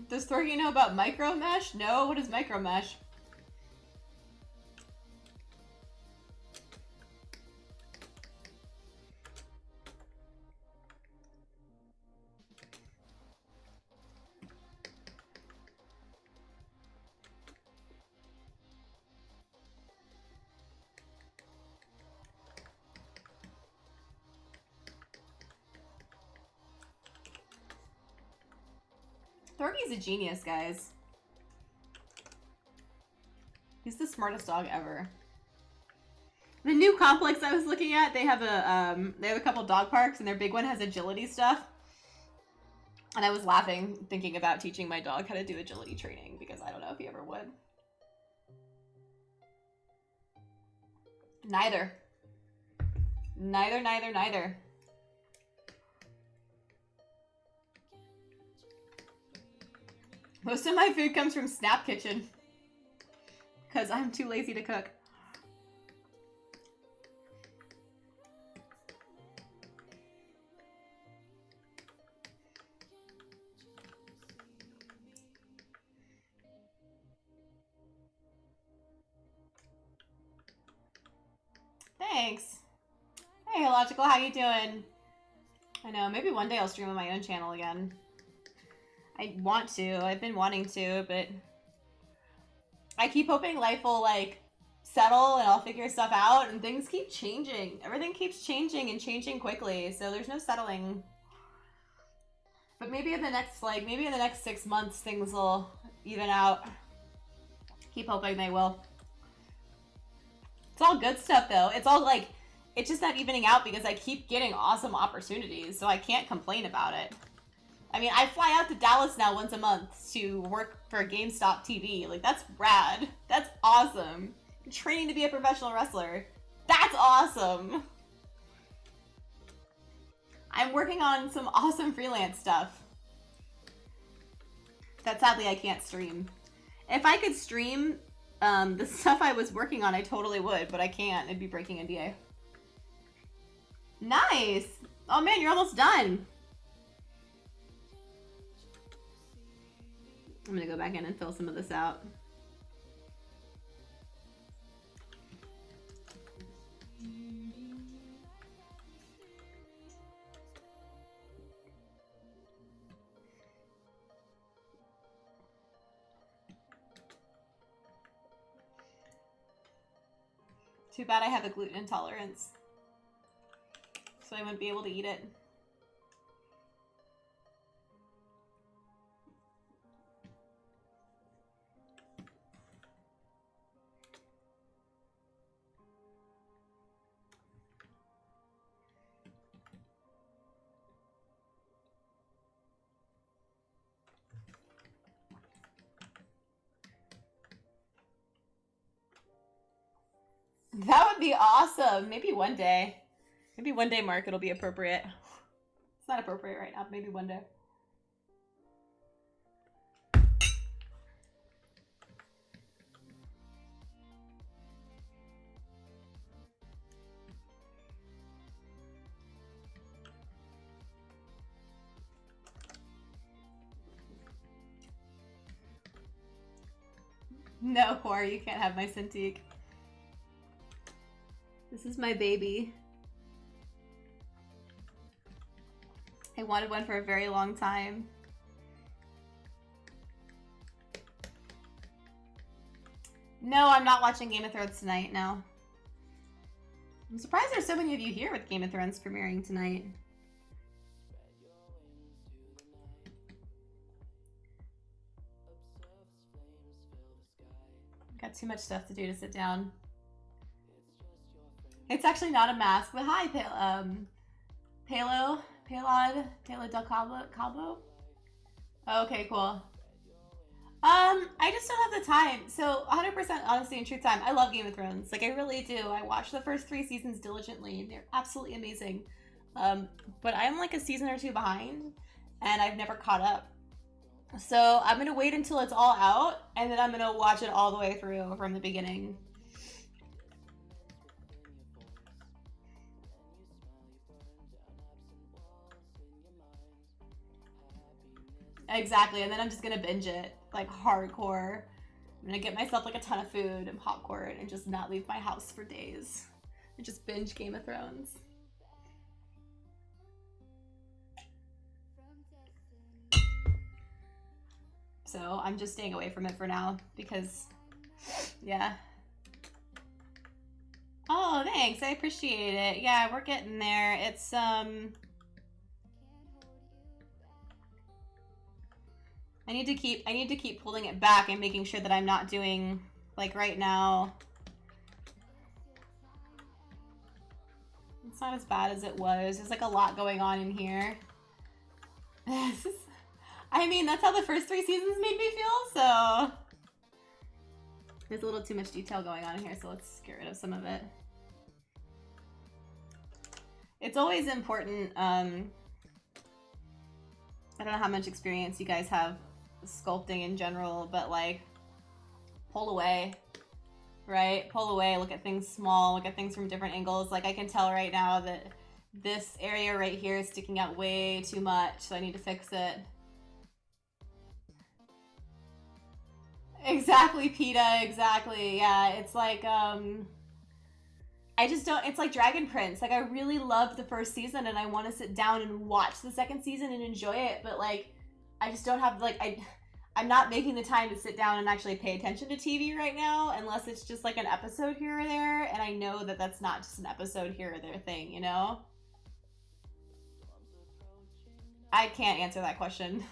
Does Thorgy know about micro mesh? No, what is micro mesh? Thorgy's a genius, guys. He's the smartest dog ever. The new complex I was looking at, they have a couple dog parks, and their big one has agility stuff. And I was laughing, thinking about teaching my dog how to do agility training, because I don't know if he ever would. Neither. Neither. Most of my food comes from Snap Kitchen. Because I'm too lazy to cook. Thanks. Hey, Illogical, how you doing? I know, maybe one day I'll stream on my own channel again. I want to. I've been wanting to, but I keep hoping life will, like, settle and I'll figure stuff out, and things keep changing. Everything keeps changing and changing quickly, so there's no settling. But maybe in the next, maybe in the next 6 months, things will even out. Keep hoping they will. It's all good stuff, though. It's all, like, it's just not evening out because I keep getting awesome opportunities, so I can't complain about it. I mean, I fly out to Dallas now once a month to work for GameStop TV. Like, that's rad. That's awesome. I'm training to be a professional wrestler. That's awesome. I'm working on some awesome freelance stuff that sadly I can't stream. If I could stream the stuff I was working on, I totally would, but I can't. It'd be breaking NDA. Nice. Oh man, you're almost done. I'm gonna go back in and fill some of this out. Too bad I have a gluten intolerance, so I wouldn't be able to eat it. be awesome. Maybe one day. Maybe one day, Mark, it'll be appropriate. It's not appropriate right now. Maybe one day. No, Cor, you can't have my Cintiq. This is my baby. I wanted one for a very long time. No, I'm not watching Game of Thrones tonight, no. I'm surprised there's so many of you here with Game of Thrones premiering tonight. Got too much stuff to do to sit down. It's actually not a mask, but hi, Palo del Cabo. Okay, cool. I just don't have the time. So 100% honesty and truth time. I love Game of Thrones. Like, I really do. I watched the first 3 seasons diligently, and they're absolutely amazing. But I'm like a season or 2 behind, and I've never caught up. So I'm gonna wait until it's all out, and then I'm gonna watch it all the way through from the beginning. Exactly, and then I'm just gonna binge it, like hardcore. I'm gonna get myself like a ton of food and popcorn and just not leave my house for days. And just binge Game of Thrones. So I'm just staying away from it for now because, yeah. Oh, thanks, I appreciate it. Yeah, we're getting there. It's, I need to keep pulling it back and making sure that I'm not doing, like right now. It's not as bad as it was. There's like a lot going on in here. I mean, that's how the first 3 seasons made me feel, so. There's a little too much detail going on in here, so let's get rid of some of it. It's always important, I don't know how much experience you guys have sculpting in general, but like, pull away, right? Pull away, look at things small, look at things from different angles. Like, I can tell right now that this area right here is sticking out way too much, so I need to fix it. Exactly, PETA, exactly. Yeah, it's like, I just don't, it's like Dragon Prince. Like, I really loved the first season and I want to sit down and watch the second season and enjoy it, but like, I just don't have, like, I'm not making the time to sit down and actually pay attention to TV right now, unless it's just like an episode here or there, and I know that that's not just an episode here or there thing, you know? I can't answer that question.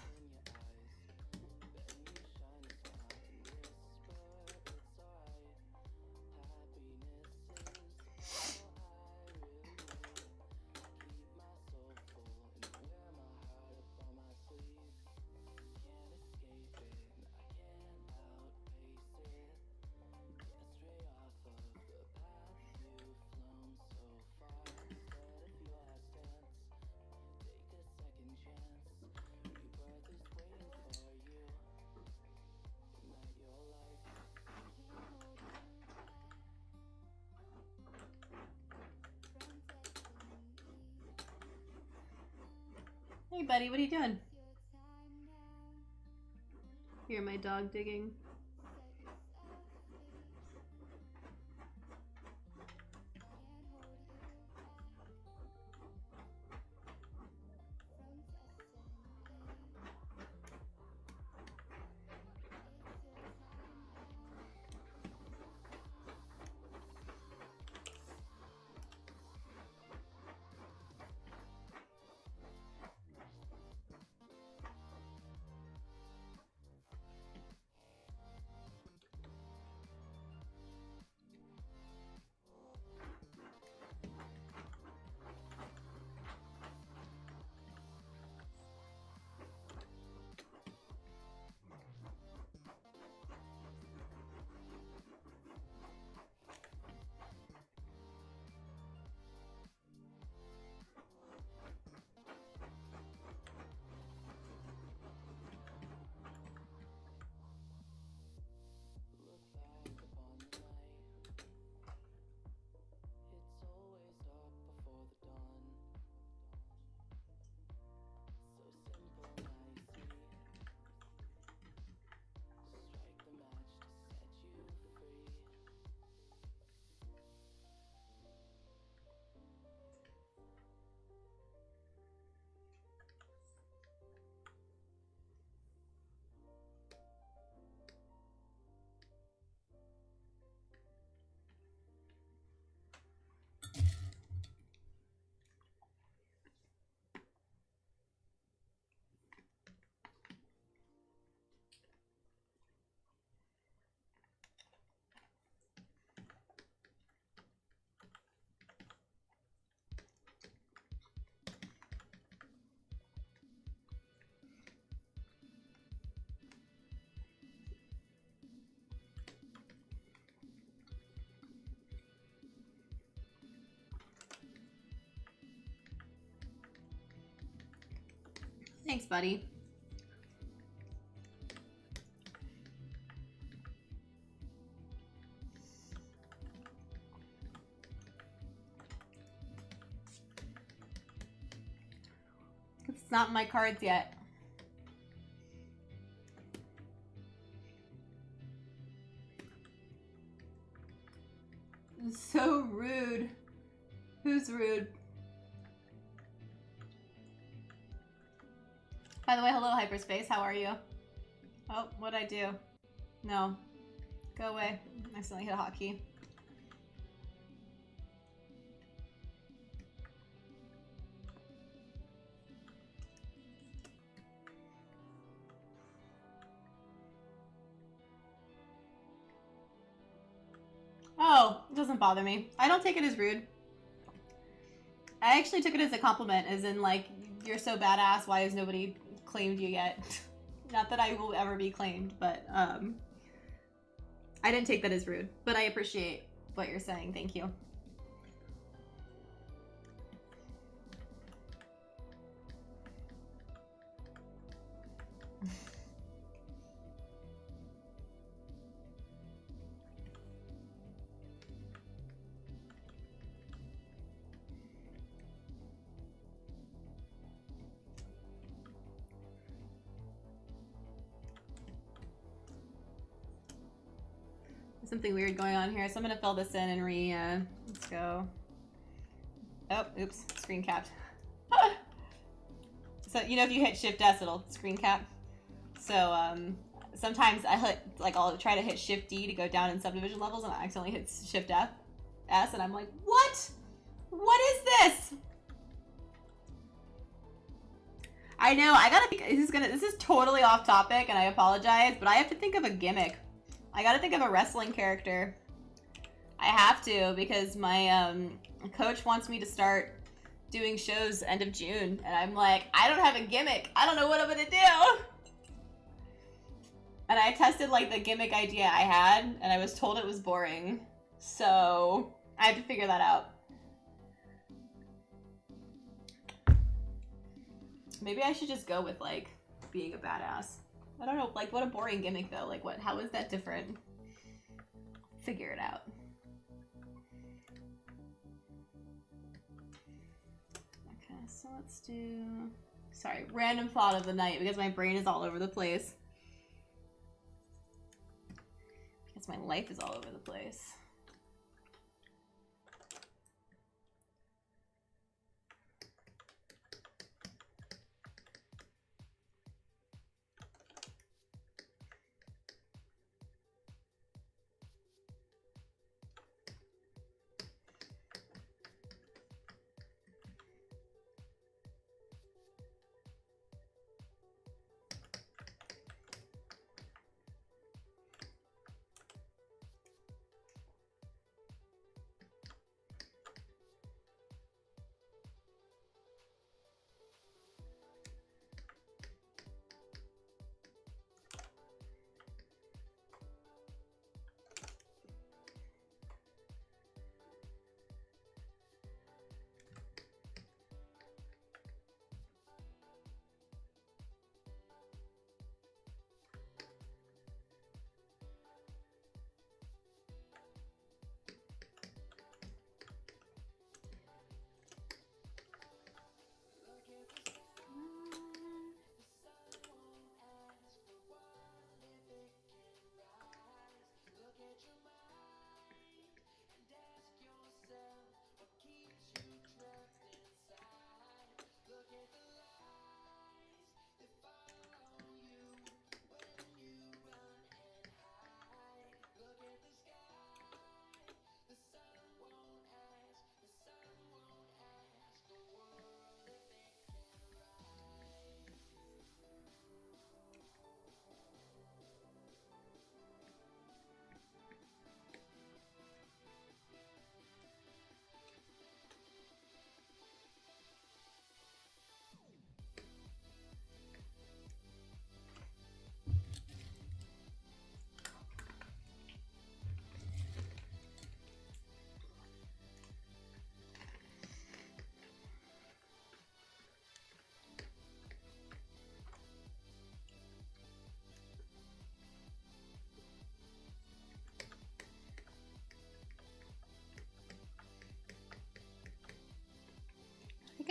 Hey buddy, what are you doing? Hear my dog digging. Thanks, buddy. It's not in my cards yet. So rude. Who's rude? By the way, hello, Hyperspace. How are you? Oh, what'd I do? No. Go away. I accidentally hit a hotkey. Oh, it doesn't bother me. I don't take it as rude. I actually took it as a compliment, as in, like, you're so badass, why has nobody claimed you yet? Not that I will ever be claimed, but, I didn't take that as rude. But I appreciate what you're saying. Thank you. Something weird going on here, so I'm gonna fill this in and let's go. Oh, oops, screen capped. So, you know, if you hit Shift S, it'll screen cap. So, sometimes I hit, like, I'll try to hit Shift D to go down in subdivision levels, and I accidentally hit Shift S, and I'm like, what? What is this? I know, I gotta think, this is totally off topic, and I apologize, but I have to think of a gimmick. I gotta think of a wrestling character. I have to, because my coach wants me to start doing shows end of June, and I'm like, I don't have a gimmick. I don't know what I'm gonna do. And I tested, like, the gimmick idea I had, and I was told it was boring. So I have to figure that out. Maybe I should just go with, like, being a badass. I don't know, like, what a boring gimmick, though. Like, what? How is that different? Figure it out. Okay, so let's do... Sorry, random thought of the night, because my brain is all over the place. Because my life is all over the place.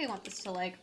I want this to like.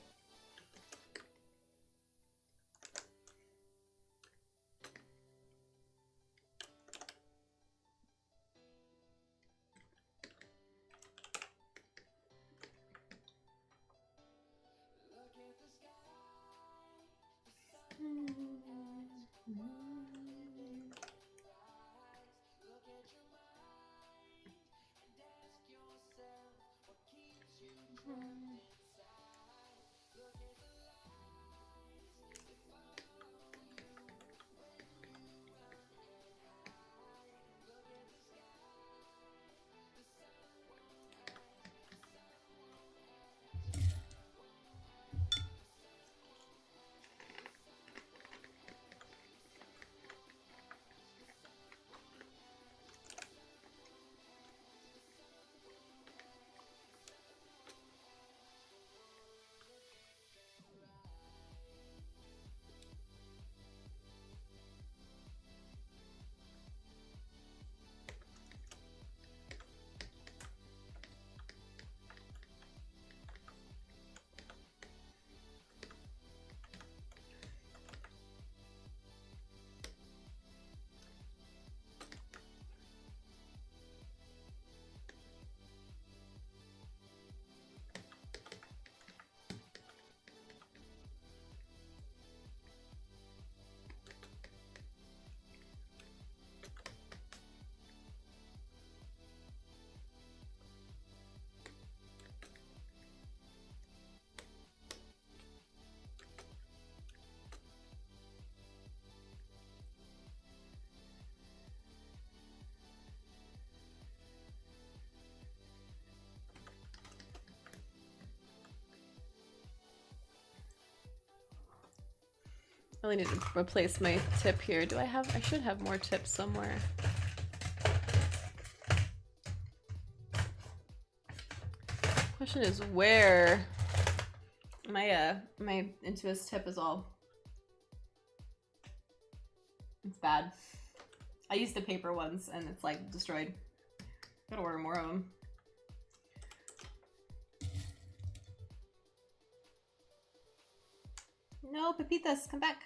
I really need to replace my tip here. Do I have? I should have more tips somewhere. Question is where my Intuos tip is all. It's bad. I used the paper ones and it's like destroyed. Gotta order more of them. No, Pepitas, come back.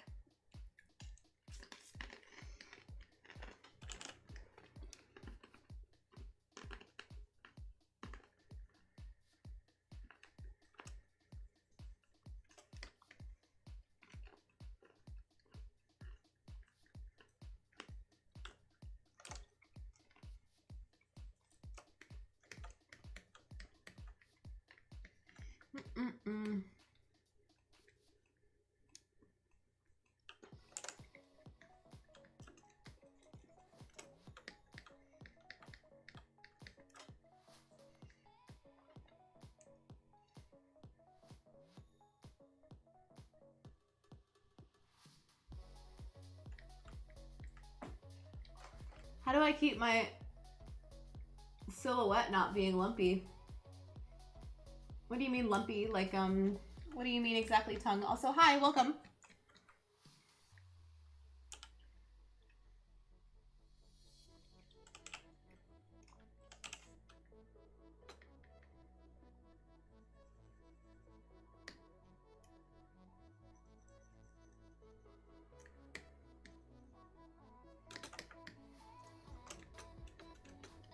How do I keep my silhouette not being lumpy? What do you mean lumpy? Like, what do you mean exactly, Tongue? Also, hi, welcome.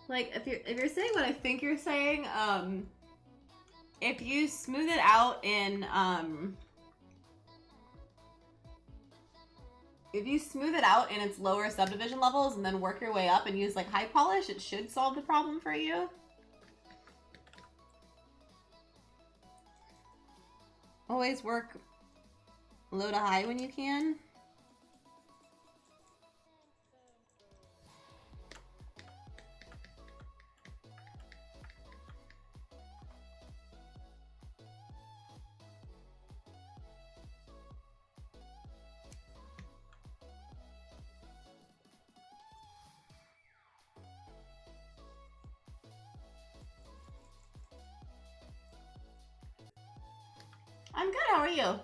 Like, if you're saying what I think you're saying, if you smooth it out in, if you smooth it out in its lower subdivision levels and then work your way up and use like high polish, it should solve the problem for you. Always work low to high when you can. I'm good, how are you?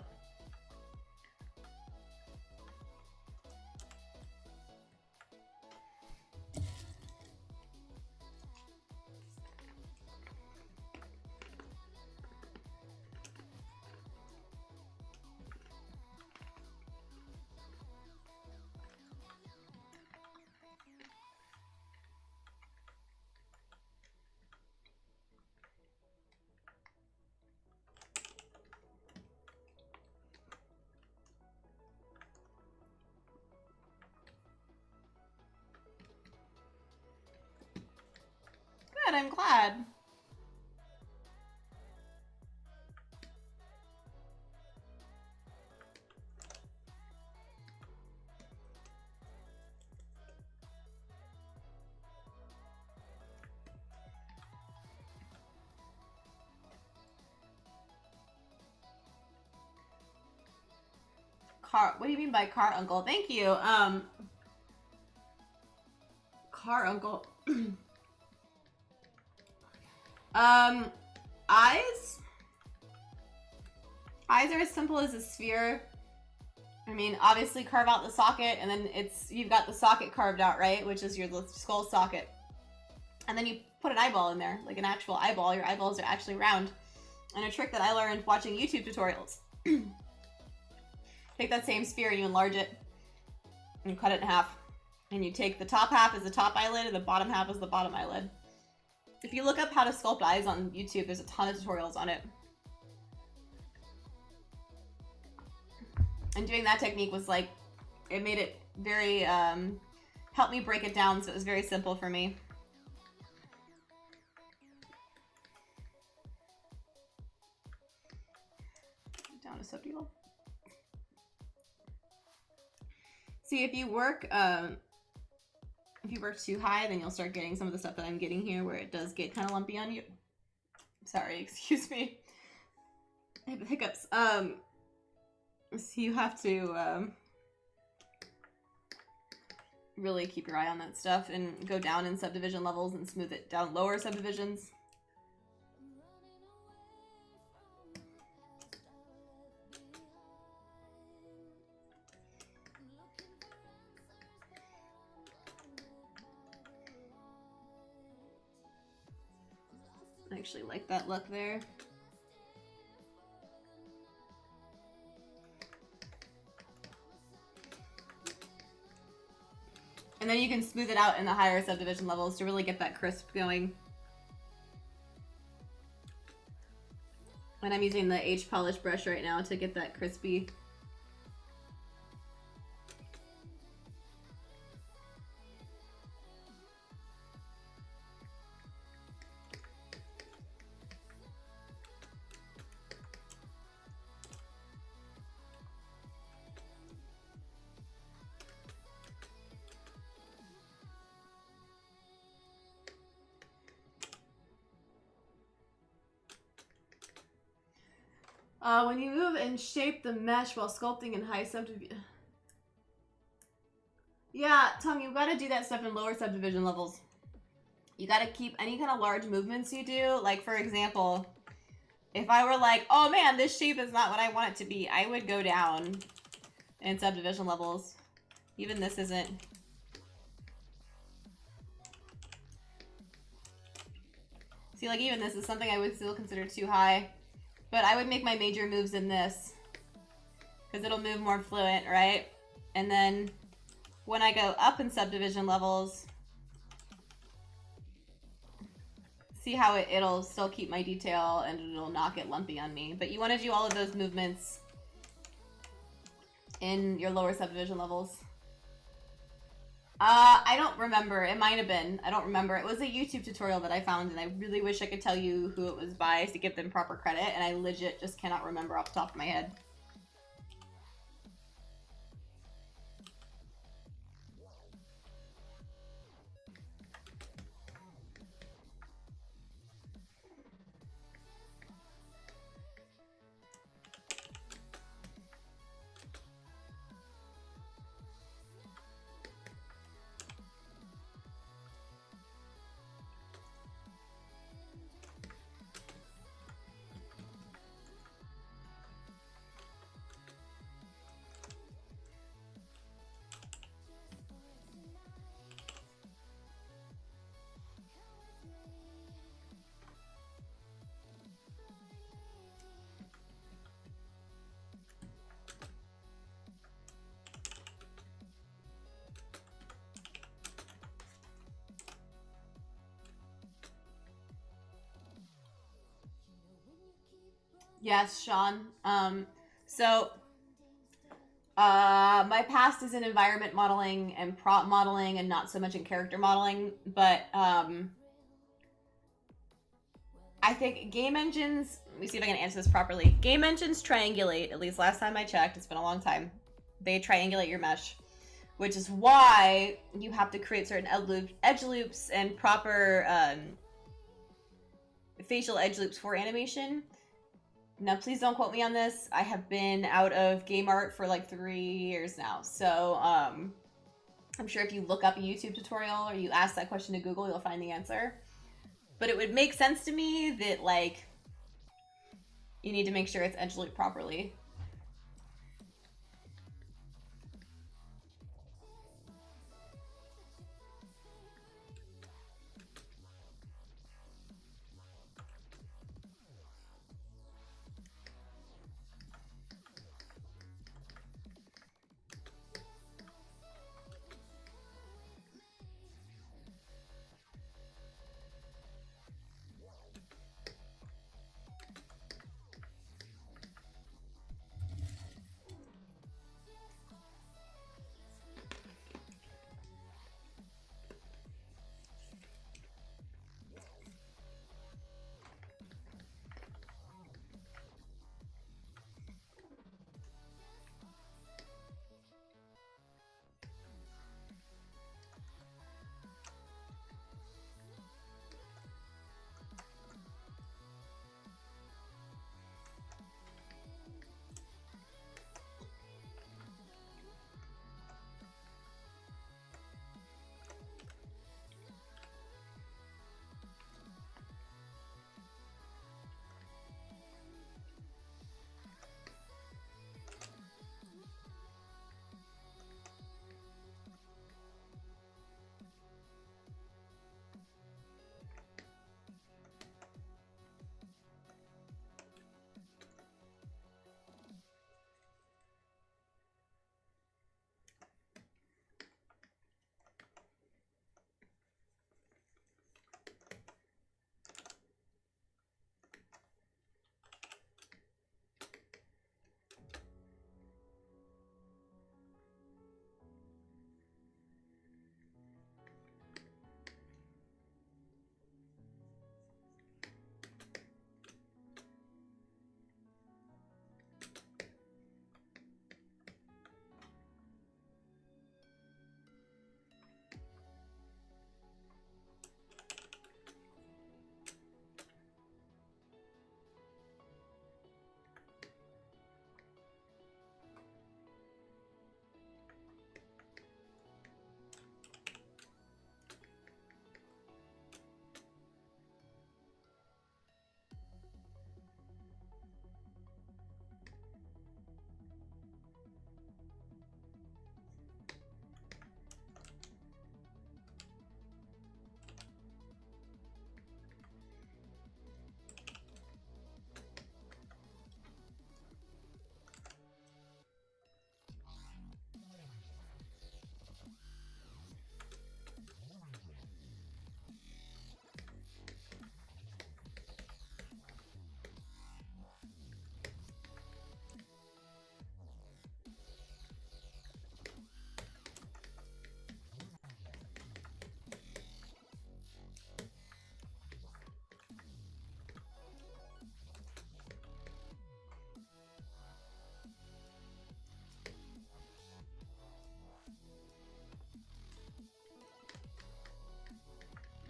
Good, I'm glad. What do you mean by car uncle? Thank you. Car uncle. Eyes? Eyes are as simple as a sphere. I mean, obviously carve out the socket, and then you've got the socket carved out, right? Which is your skull socket. And then you put an eyeball in there, like an actual eyeball. Your eyeballs are actually round. And a trick that I learned watching YouTube tutorials. Take that same sphere and you enlarge it. And you cut it in half. And you take the top half as the top eyelid and the bottom half as the bottom eyelid. If you look up how to sculpt eyes on YouTube, there's a ton of tutorials on it. And doing that technique was like, it made it very, helped me break it down, so it was very simple for me. Down to subdual. See, if you work too high, then you'll start getting some of the stuff that I'm getting here, where it does get kind of lumpy on you. Sorry, excuse me. I have hiccups. So you have to really keep your eye on that stuff and go down in subdivision levels and smooth it down lower subdivisions. I actually like that look there. And then you can smooth it out in the higher subdivision levels to really get that crisp going. And I'm using the H polish brush right now to get that crispy. When you move and shape the mesh while sculpting in high subdivision. Yeah, Tom, you've got to do that stuff in lower subdivision levels. You got to keep any kind of large movements you do. Like, for example, if I were like, oh man, this shape is not what I want it to be, I would go down in subdivision levels. Even this isn't. See, like, even this is something I would still consider too high. But I would make my major moves in this, because it'll move more fluent, right? And then when I go up in subdivision levels, see how it'll still keep my detail and it'll not get lumpy on me. But you want to do all of those movements in your lower subdivision levels. I don't remember. It might have been. I don't remember. It was a YouTube tutorial that I found, and I really wish I could tell you who it was by to give them proper credit, and I legit just cannot remember off the top of my head. Yes, Sean. My past is in environment modeling and prop modeling and not so much in character modeling, but I think game engines, let me see if I can answer this properly. Game engines triangulate, at least last time I checked, it's been a long time. They triangulate your mesh, which is why you have to create certain edge loops and proper facial edge loops for animation. Now, please don't quote me on this. I have been out of game art for like 3 years now. So I'm sure if you look up a YouTube tutorial or you ask that question to Google, you'll find the answer. But it would make sense to me that, like, you need to make sure it's edge looped properly.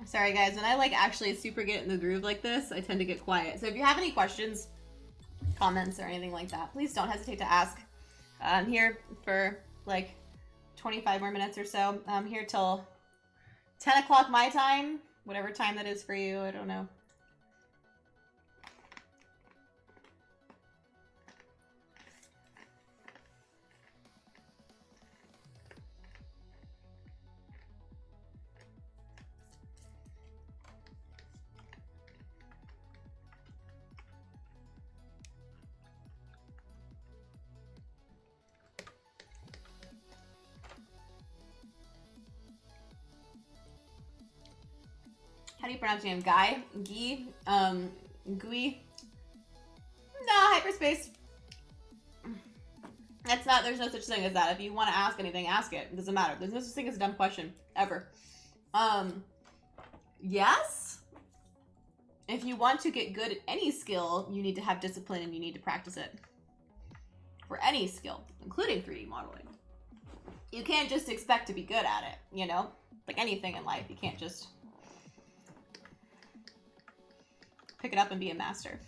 Sorry guys, when I like actually super get in the groove like this, I tend to get quiet. So if you have any questions, comments, or anything like that, please don't hesitate to ask. I'm here for like 25 more minutes or so. I'm here till 10 o'clock my time, whatever time that is for you, I don't know. How do you pronounce your name? Guy? Guy? Gui? No, hyperspace. That's not, there's no such thing as that. If you want to ask anything, ask it. It doesn't matter. There's no such thing as a dumb question. Ever. Yes? if you want to get good at any skill, you need to have discipline and you need to practice it. For any skill, including 3D modeling. You can't just expect to be good at it, you know? Like anything in life, you can't just pick it up and be a master.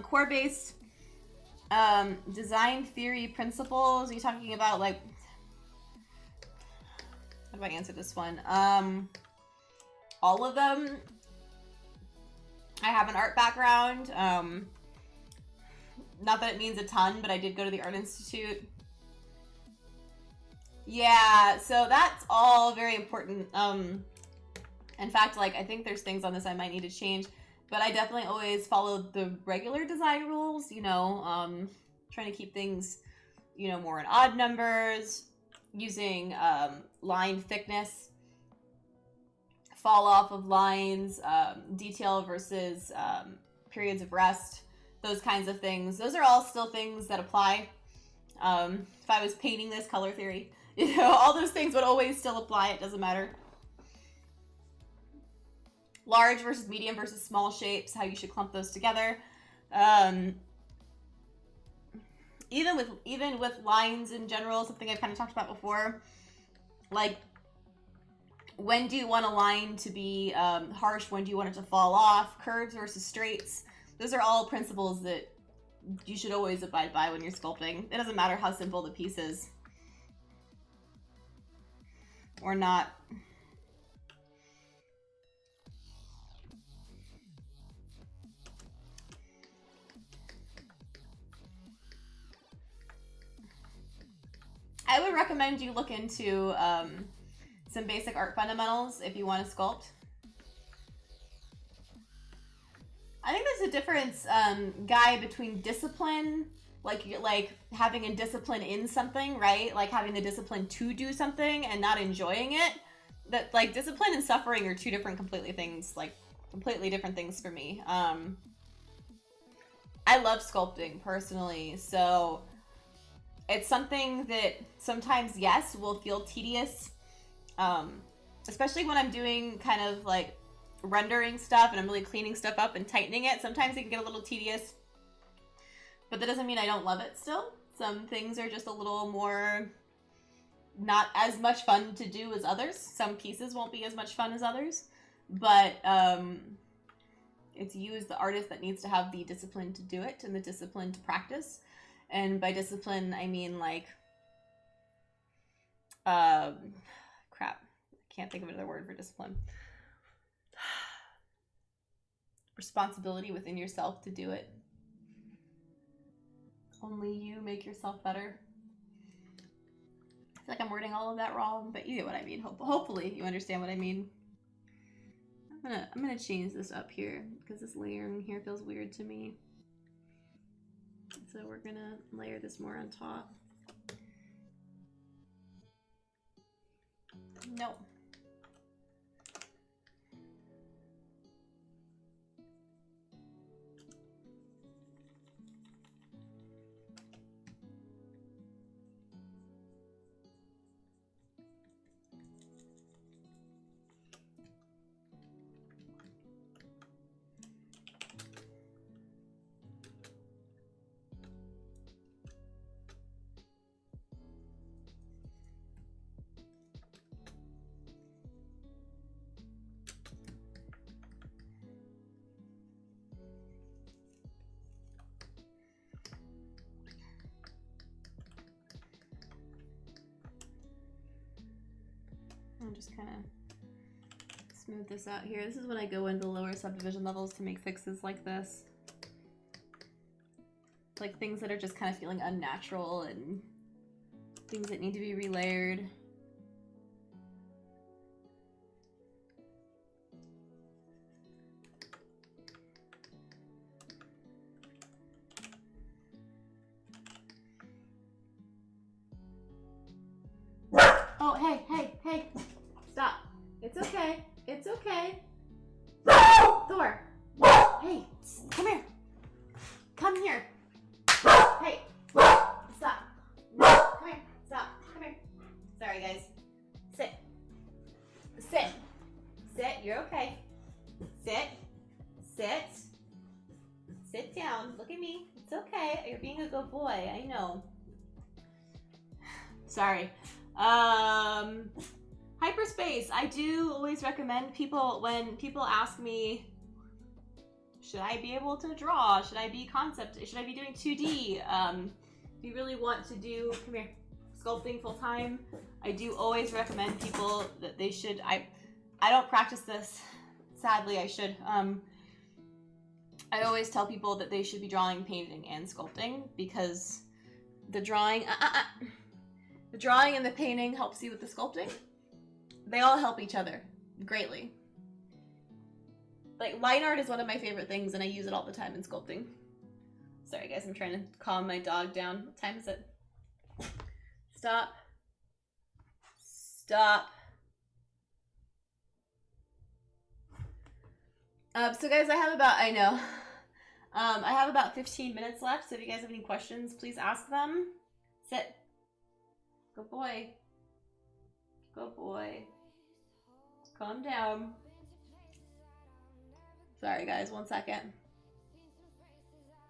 Core-based design theory principles. Are you talking about, like, how do I answer this one? All of them. I have an art background. Not that it means a ton, but I did go to the Art Institute. Yeah, so that's all very important. In fact, like, I think there's things on this I might need to change. But I definitely always followed the regular design rules, you know, trying to keep things, you know, more in odd numbers, using line thickness, fall off of lines, detail versus periods of rest, those kinds of things. Those are all still things that apply. If I was painting this, color theory, you know, all those things would always still apply. It doesn't matter. Large versus medium versus small shapes, how you should clump those together. Even with lines in general, something I've kind of talked about before. Like, when do you want a line to be harsh? When do you want it to fall off? Curves versus straights. Those are all principles that you should always abide by when you're sculpting. It doesn't matter how simple the piece is or not. I would recommend you look into some basic art fundamentals if you want to sculpt. I think there's a difference, Guy, between discipline, like having a discipline in something, right? Like having the discipline to do something and not enjoying it. That, like, discipline and suffering are two different completely different things for me. I love sculpting personally, so it's something that sometimes, yes, will feel tedious, especially when I'm doing kind of like rendering stuff and I'm really cleaning stuff up and tightening it. Sometimes it can get a little tedious, but that doesn't mean I don't love it still. Some things are just a little more not as much fun to do as others. Some pieces won't be as much fun as others, but it's you as the artist that needs to have the discipline to do it and the discipline to practice. And by discipline, I mean, like, crap, I can't think of another word for discipline. Responsibility within yourself to do it. Only you make yourself better. I feel like I'm wording all of that wrong, but you get what I mean. Hopefully you understand what I mean. I'm gonna change this up here because this layering here feels weird to me. So we're gonna layer this more on top. Nope. I'll just kind of smooth this out here. This is when I go into lower subdivision levels to make fixes like this. Like things that are just kind of feeling unnatural and things that need to be relayered. Oh, hey, stop. It's okay. down. Look at me. It's okay. You're being a good boy. I know. Sorry. Hyperspace. I do always recommend people, when people ask me, should I be able to draw? Should I be concept? Should I be doing 2D? If you really want to do, come here, sculpting full time, I do always recommend people that they should, I don't practice this. Sadly, I should. I always tell people that they should be drawing, painting, and sculpting, because the drawing and the painting helps you with the sculpting. They all help each other greatly. Like, line art is one of my favorite things, and I use it all the time in sculpting. Sorry guys, I'm trying to calm my dog down. What time is it? Stop. Stop. So guys, I have about 15 minutes left, so if you guys have any questions, please ask them. Sit. Good boy. Good boy. Calm down. Sorry guys, 1 second.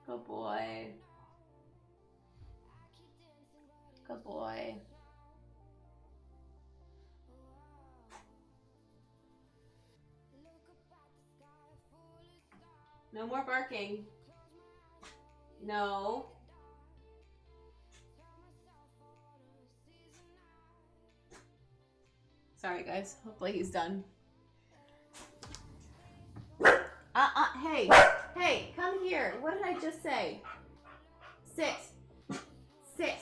Good boy. Good boy. No more barking. No. Sorry guys, hopefully he's done. Hey, come here. What did I just say? Sit. Sit.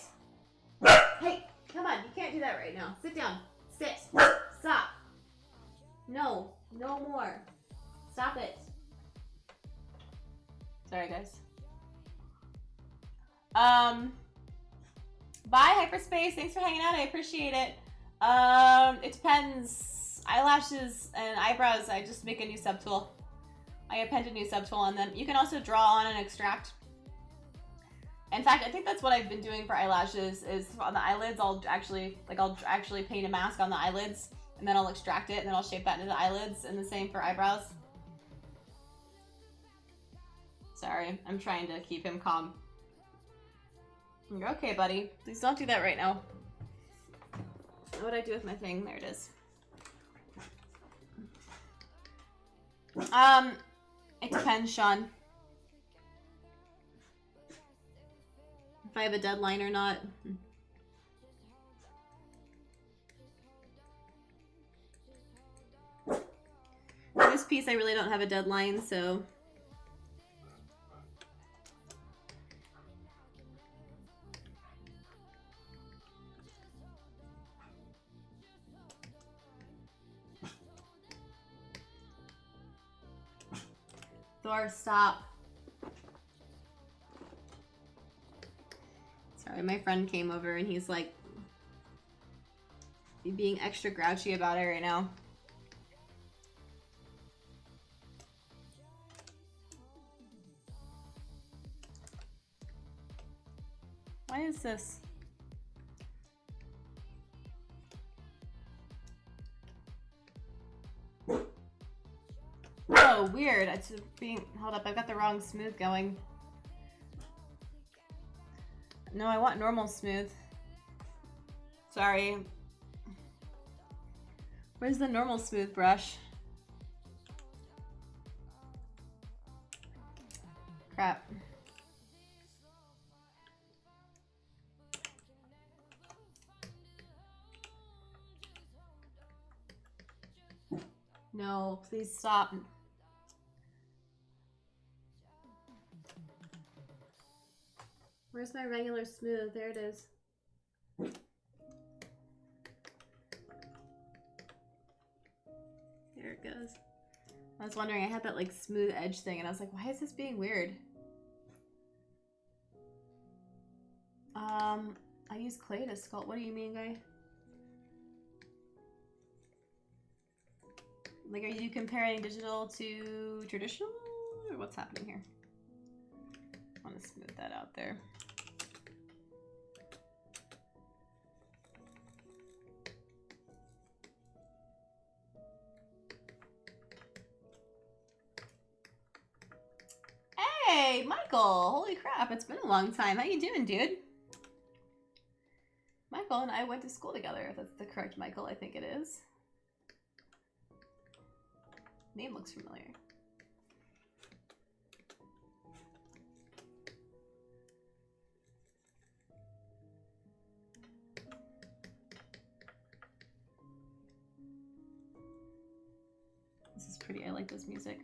Hey, come on, you can't do that right now. Sit down. Sit. Stop. No, no more. Stop it. Sorry guys. Bye Hyperspace, thanks for hanging out, I appreciate it. It depends. Eyelashes and eyebrows, I just make a new subtool. I append a new subtool on them. You can also draw on and extract. In fact, I think that's what I've been doing for eyelashes, is on the eyelids, I'll actually paint a mask on the eyelids, and then I'll extract it, and then I'll shape that into the eyelids, and the same for eyebrows. Sorry, I'm trying to keep him calm. You're okay, buddy. Please don't do that right now. What would I do with my thing? There it is. It depends, Sean. If I have a deadline or not. For this piece, I really don't have a deadline, so. Thor, stop. Sorry, my friend came over and he's like being extra grouchy about it right now. Why is this? Oh, weird. It's being, hold up, I've got the wrong smooth going. No, I want normal smooth. Sorry. Where's the normal smooth brush? Crap. No, please stop. Where's my regular smooth? There it is. There it goes. I was wondering, I had that like smooth edge thing and I was like, why is this being weird? I use clay to sculpt. What do you mean, guy? Like, are you comparing digital to traditional? Or what's happening here? I want to smooth that out there. Hey, Michael! Holy crap, it's been a long time. How you doing, dude? Michael and I went to school together. If that's the correct Michael, I think it is. Name looks familiar. This is pretty. I like this music.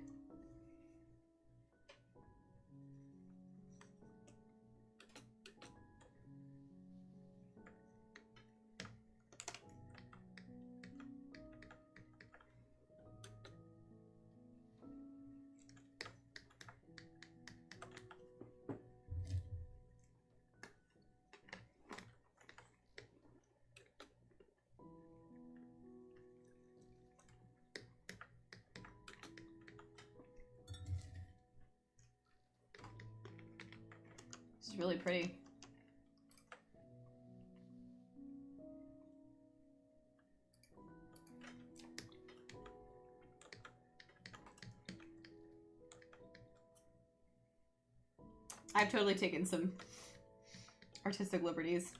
This is really pretty. I've totally taken some artistic liberties,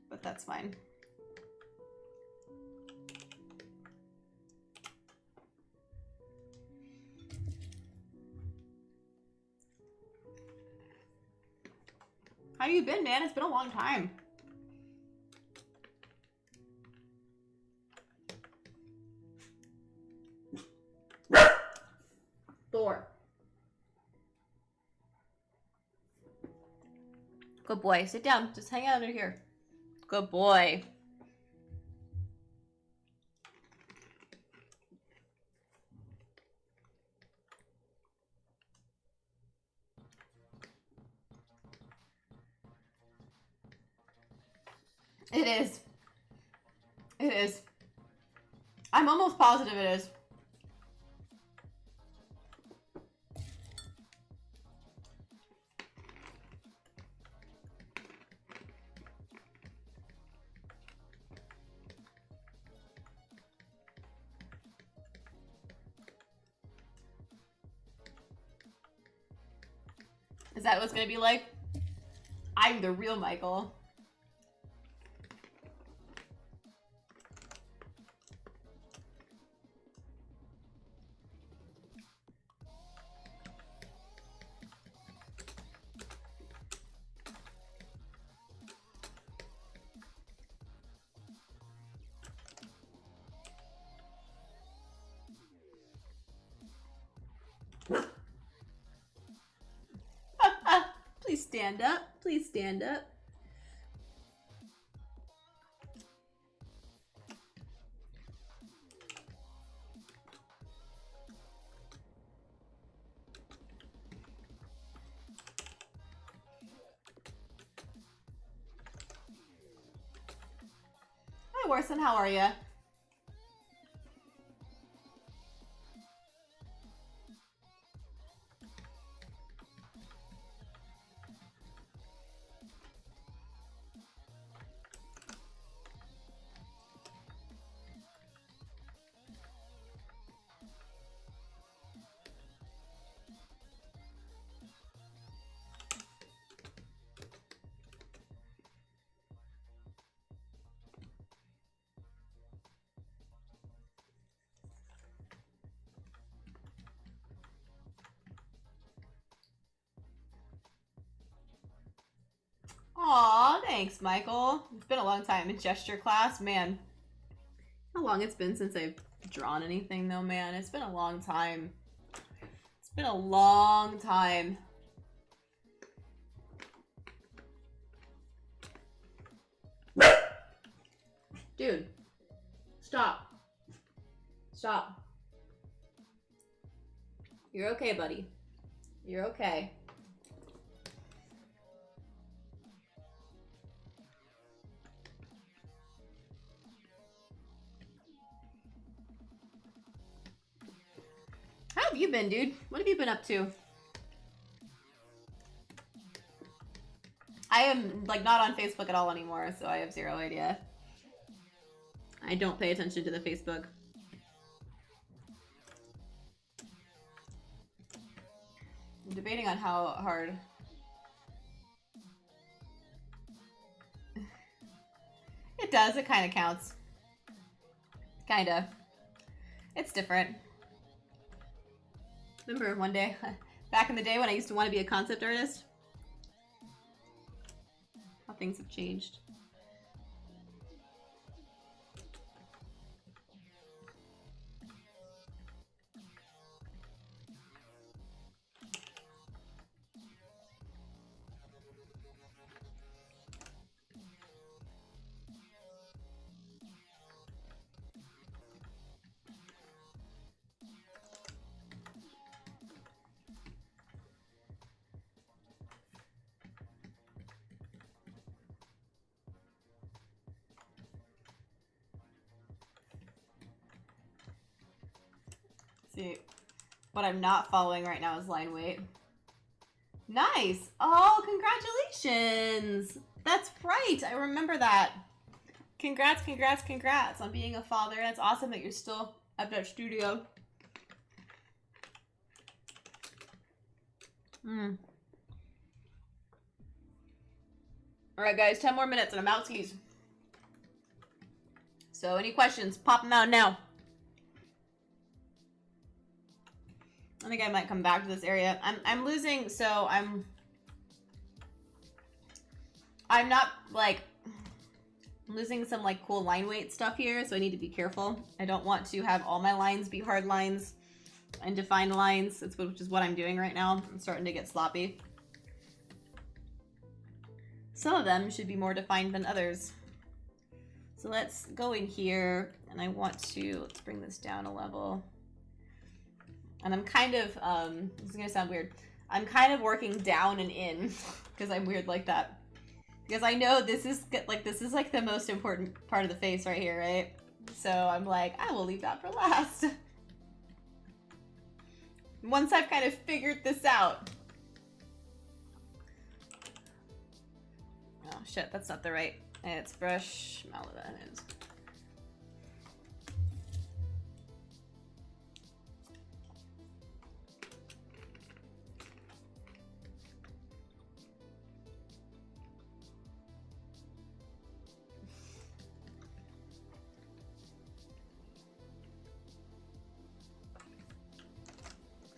but that's fine. How you been, man? It's been a long time. Thor. Good boy. Sit down. Just hang out under here. Good boy. It is. It is. I'm almost positive it is. Is that what it's gonna be like? I'm the real Michael. Please stand up. Please stand up. Hi, Warson. How are you? Aw, thanks, Michael. It's been a long time in gesture class, man. How long it's been since I've drawn anything, though, man. It's been a long time. It's been a long time. Dude, stop. Stop. You're okay, buddy. You're okay. How have you been, dude? What have you been up to? I am, like, not on Facebook at all anymore, so I have zero idea. I don't pay attention to the Facebook. I'm debating on how hard. It does, it kind of counts. Kinda. It's different. Remember one day, back in the day when I used to want to be a concept artist? How things have changed. See, what I'm not following right now is line weight. Nice! Oh, congratulations! That's right, I remember that. Congrats, congrats, congrats on being a father. That's awesome that you're still at that studio. Alright guys, 10 more minutes and I'm out skis. So any questions, pop them out now. I think I might come back to this area. I'm losing, so I'm not like losing some like cool line weight stuff here, so I need to be careful. I don't want to have all my lines be hard lines and defined lines, which is what I'm doing right now. I'm starting to get sloppy. Some of them should be more defined than others. So let's go in here, and I want to, let's bring this down a level. And I'm kind of, this is gonna sound weird. I'm kind of working down and in because I'm weird like that. Because I know this is like the most important part of the face right here, right? So I'm like, I will leave that for last. Once I've kind of figured this out. Oh shit, that's not the right. It's brush, Malibu is.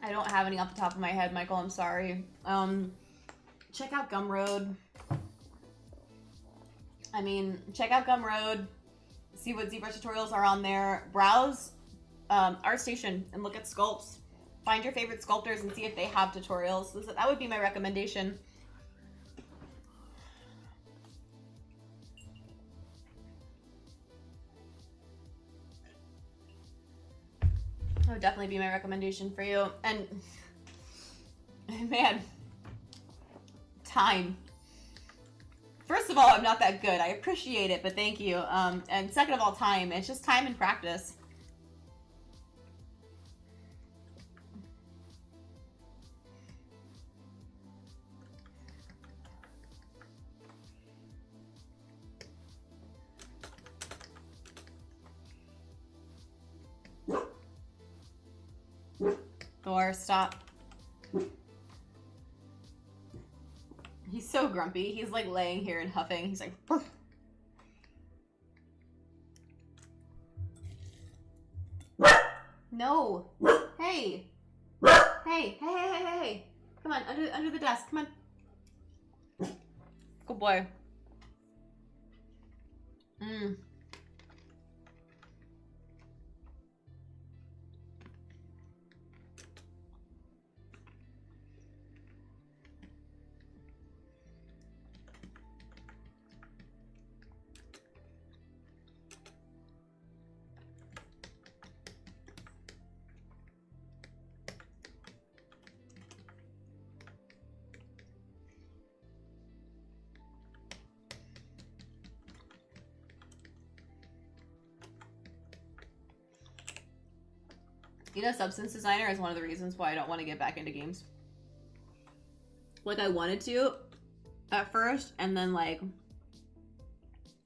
I don't have any off the top of my head, Michael, I'm sorry. Check out Gumroad. I mean, check out Gumroad, see what ZBrush tutorials are on there. Browse ArtStation and look at sculpts. Find your favorite sculptors and see if they have tutorials. That would be my recommendation. That would definitely be my recommendation for you. And man, time. First of all, I'm not that good. I appreciate it, but thank you. And second of all, time. It's just time and practice. Thor, stop. He's so grumpy. He's like laying here and huffing. He's like, "Burf." No. Hey. Hey, hey, hey, hey, hey. Come on, under the desk. Come on. Good boy. You know, Substance Designer is one of the reasons why I don't want to get back into games. Like, I wanted to at first, and then, like,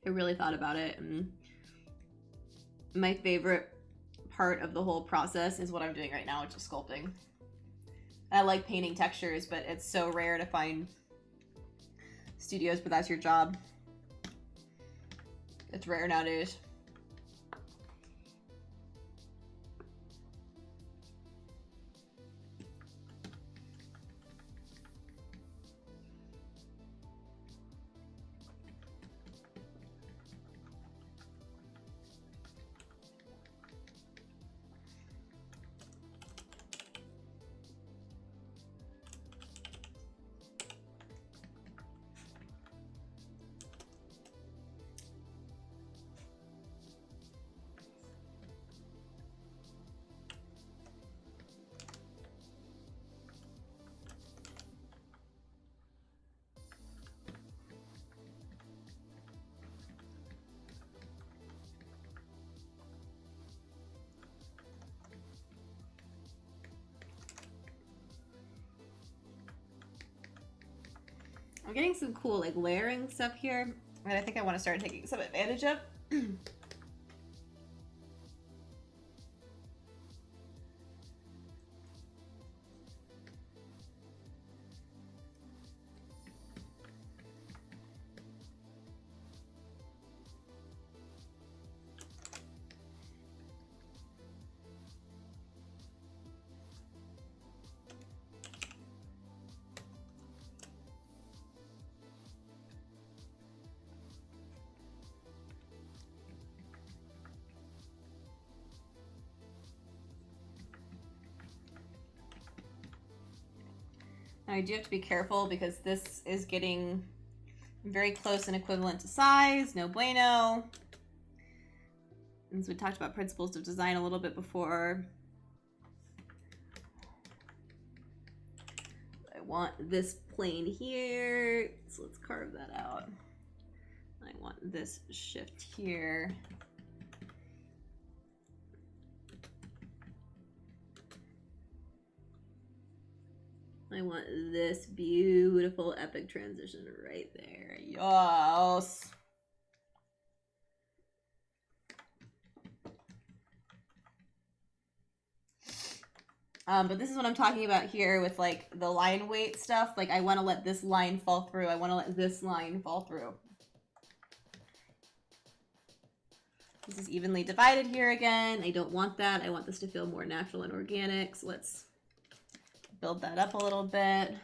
I really thought about it, and my favorite part of the whole process is what I'm doing right now, which is sculpting. I like painting textures, but it's so rare to find studios, but that's your job. It's rare nowadays. I'm getting some cool like layering stuff here that I think I want to start taking some advantage of. I do have to be careful because this is getting very close and equivalent to size. No bueno. As we talked about principles of design a little bit before. I want this plane here, so let's carve that out. I want this shift here. I want this beautiful epic transition right there. Yes. But this is what I'm talking about here with like the line weight stuff. Like I want to let this line fall through. I want to let this line fall through. This is evenly divided here again. I don't want that. I want this to feel more natural and organic. So let's build that up a little bit.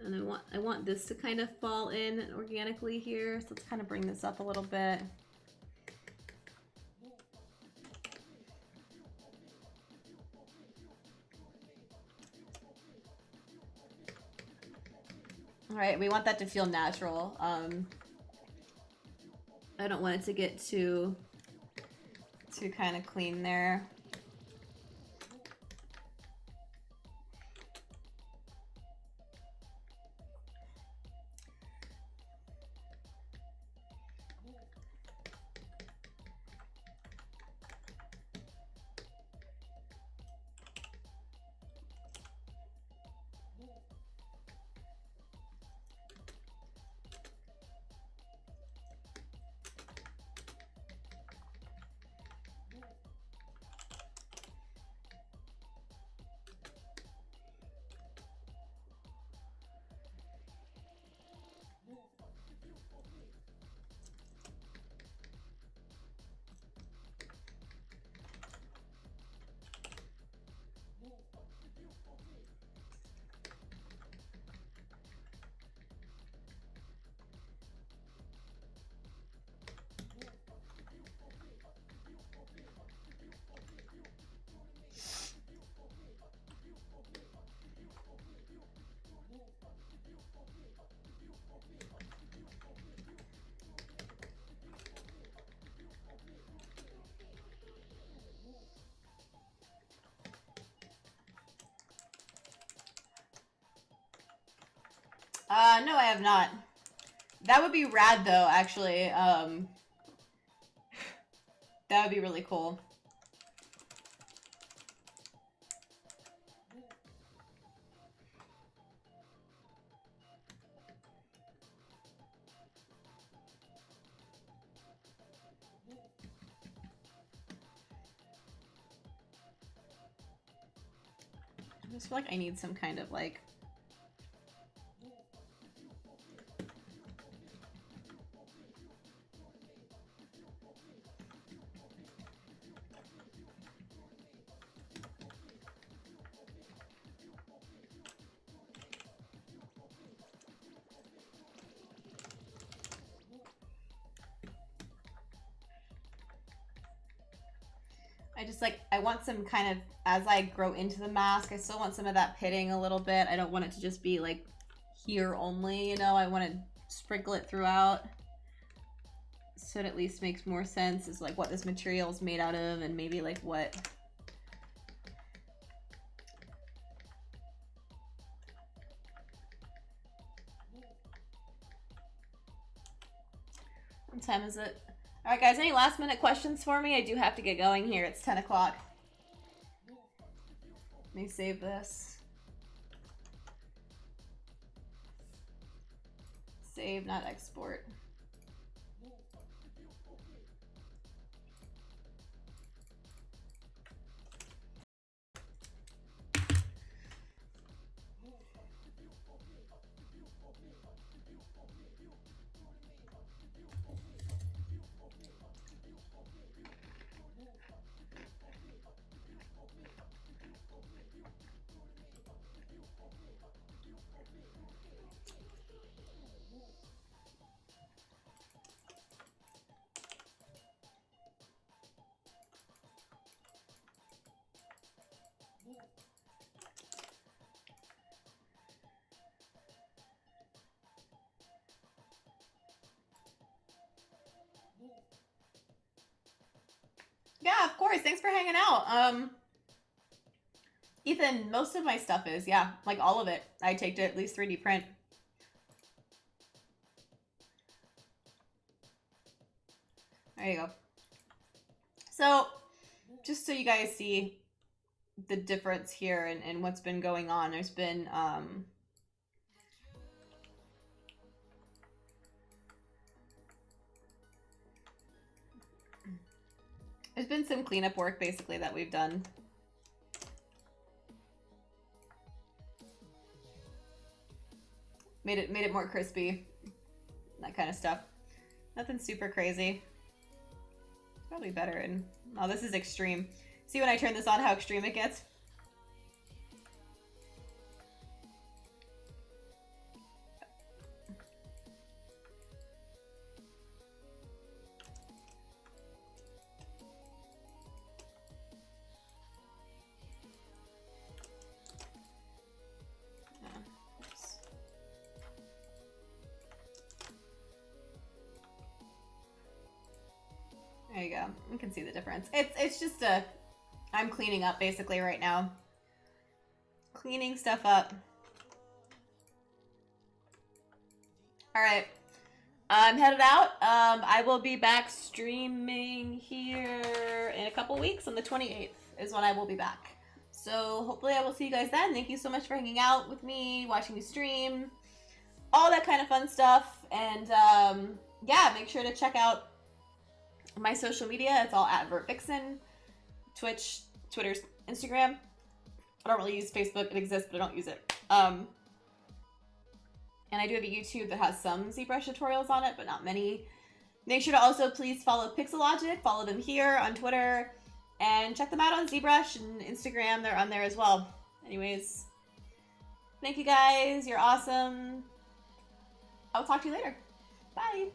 And I want this to kind of fall in organically here. So let's kind of bring this up a little bit. All right, we want that to feel natural. I don't want it to get too kind of clean there. No, I have not. That would be rad, though, actually. That would be really cool. I just feel like I need some kind of like... I just like, I want some kind of, as I grow into the mask, I still want some of that pitting a little bit. I don't want it to just be like here only, you know, I want to sprinkle it throughout. So it at least makes more sense is like what this material is made out of and maybe like what. What time is it? All right, guys, any last minute questions for me? I do have to get going here. It's 10 o'clock. Let me save this. Save, not export. Yeah, of course. Thanks for hanging out. Ethan, most of my stuff is, yeah, like all of it. I take to at least 3D print. There you go. So, just so you guys see the difference here and what's been going on, there's been, there's been some cleanup work basically that we've done. Made it more crispy. That kind of stuff. Nothing super crazy. It's probably better in... Oh, this is extreme. See when I turn this on how extreme it gets? There you go. You can see the difference. It's just a... I'm cleaning up basically right now. Cleaning stuff up. Alright. I'm headed out. I will be back streaming here in a couple weeks. On the 28th is when I will be back. So hopefully I will see you guys then. Thank you so much for hanging out with me, watching me stream. All that kind of fun stuff. And yeah, make sure to check out my social media. It's all at VertVixen. Twitch, Twitter, Instagram. I don't really use Facebook. It exists, but I don't use it. And I do have a YouTube that has some ZBrush tutorials on it, but not many. Make sure to also please follow Pixelogic. Follow them here on Twitter. And check them out on ZBrush and Instagram. They're on there as well. Anyways, thank you guys. You're awesome. I'll talk to you later. Bye.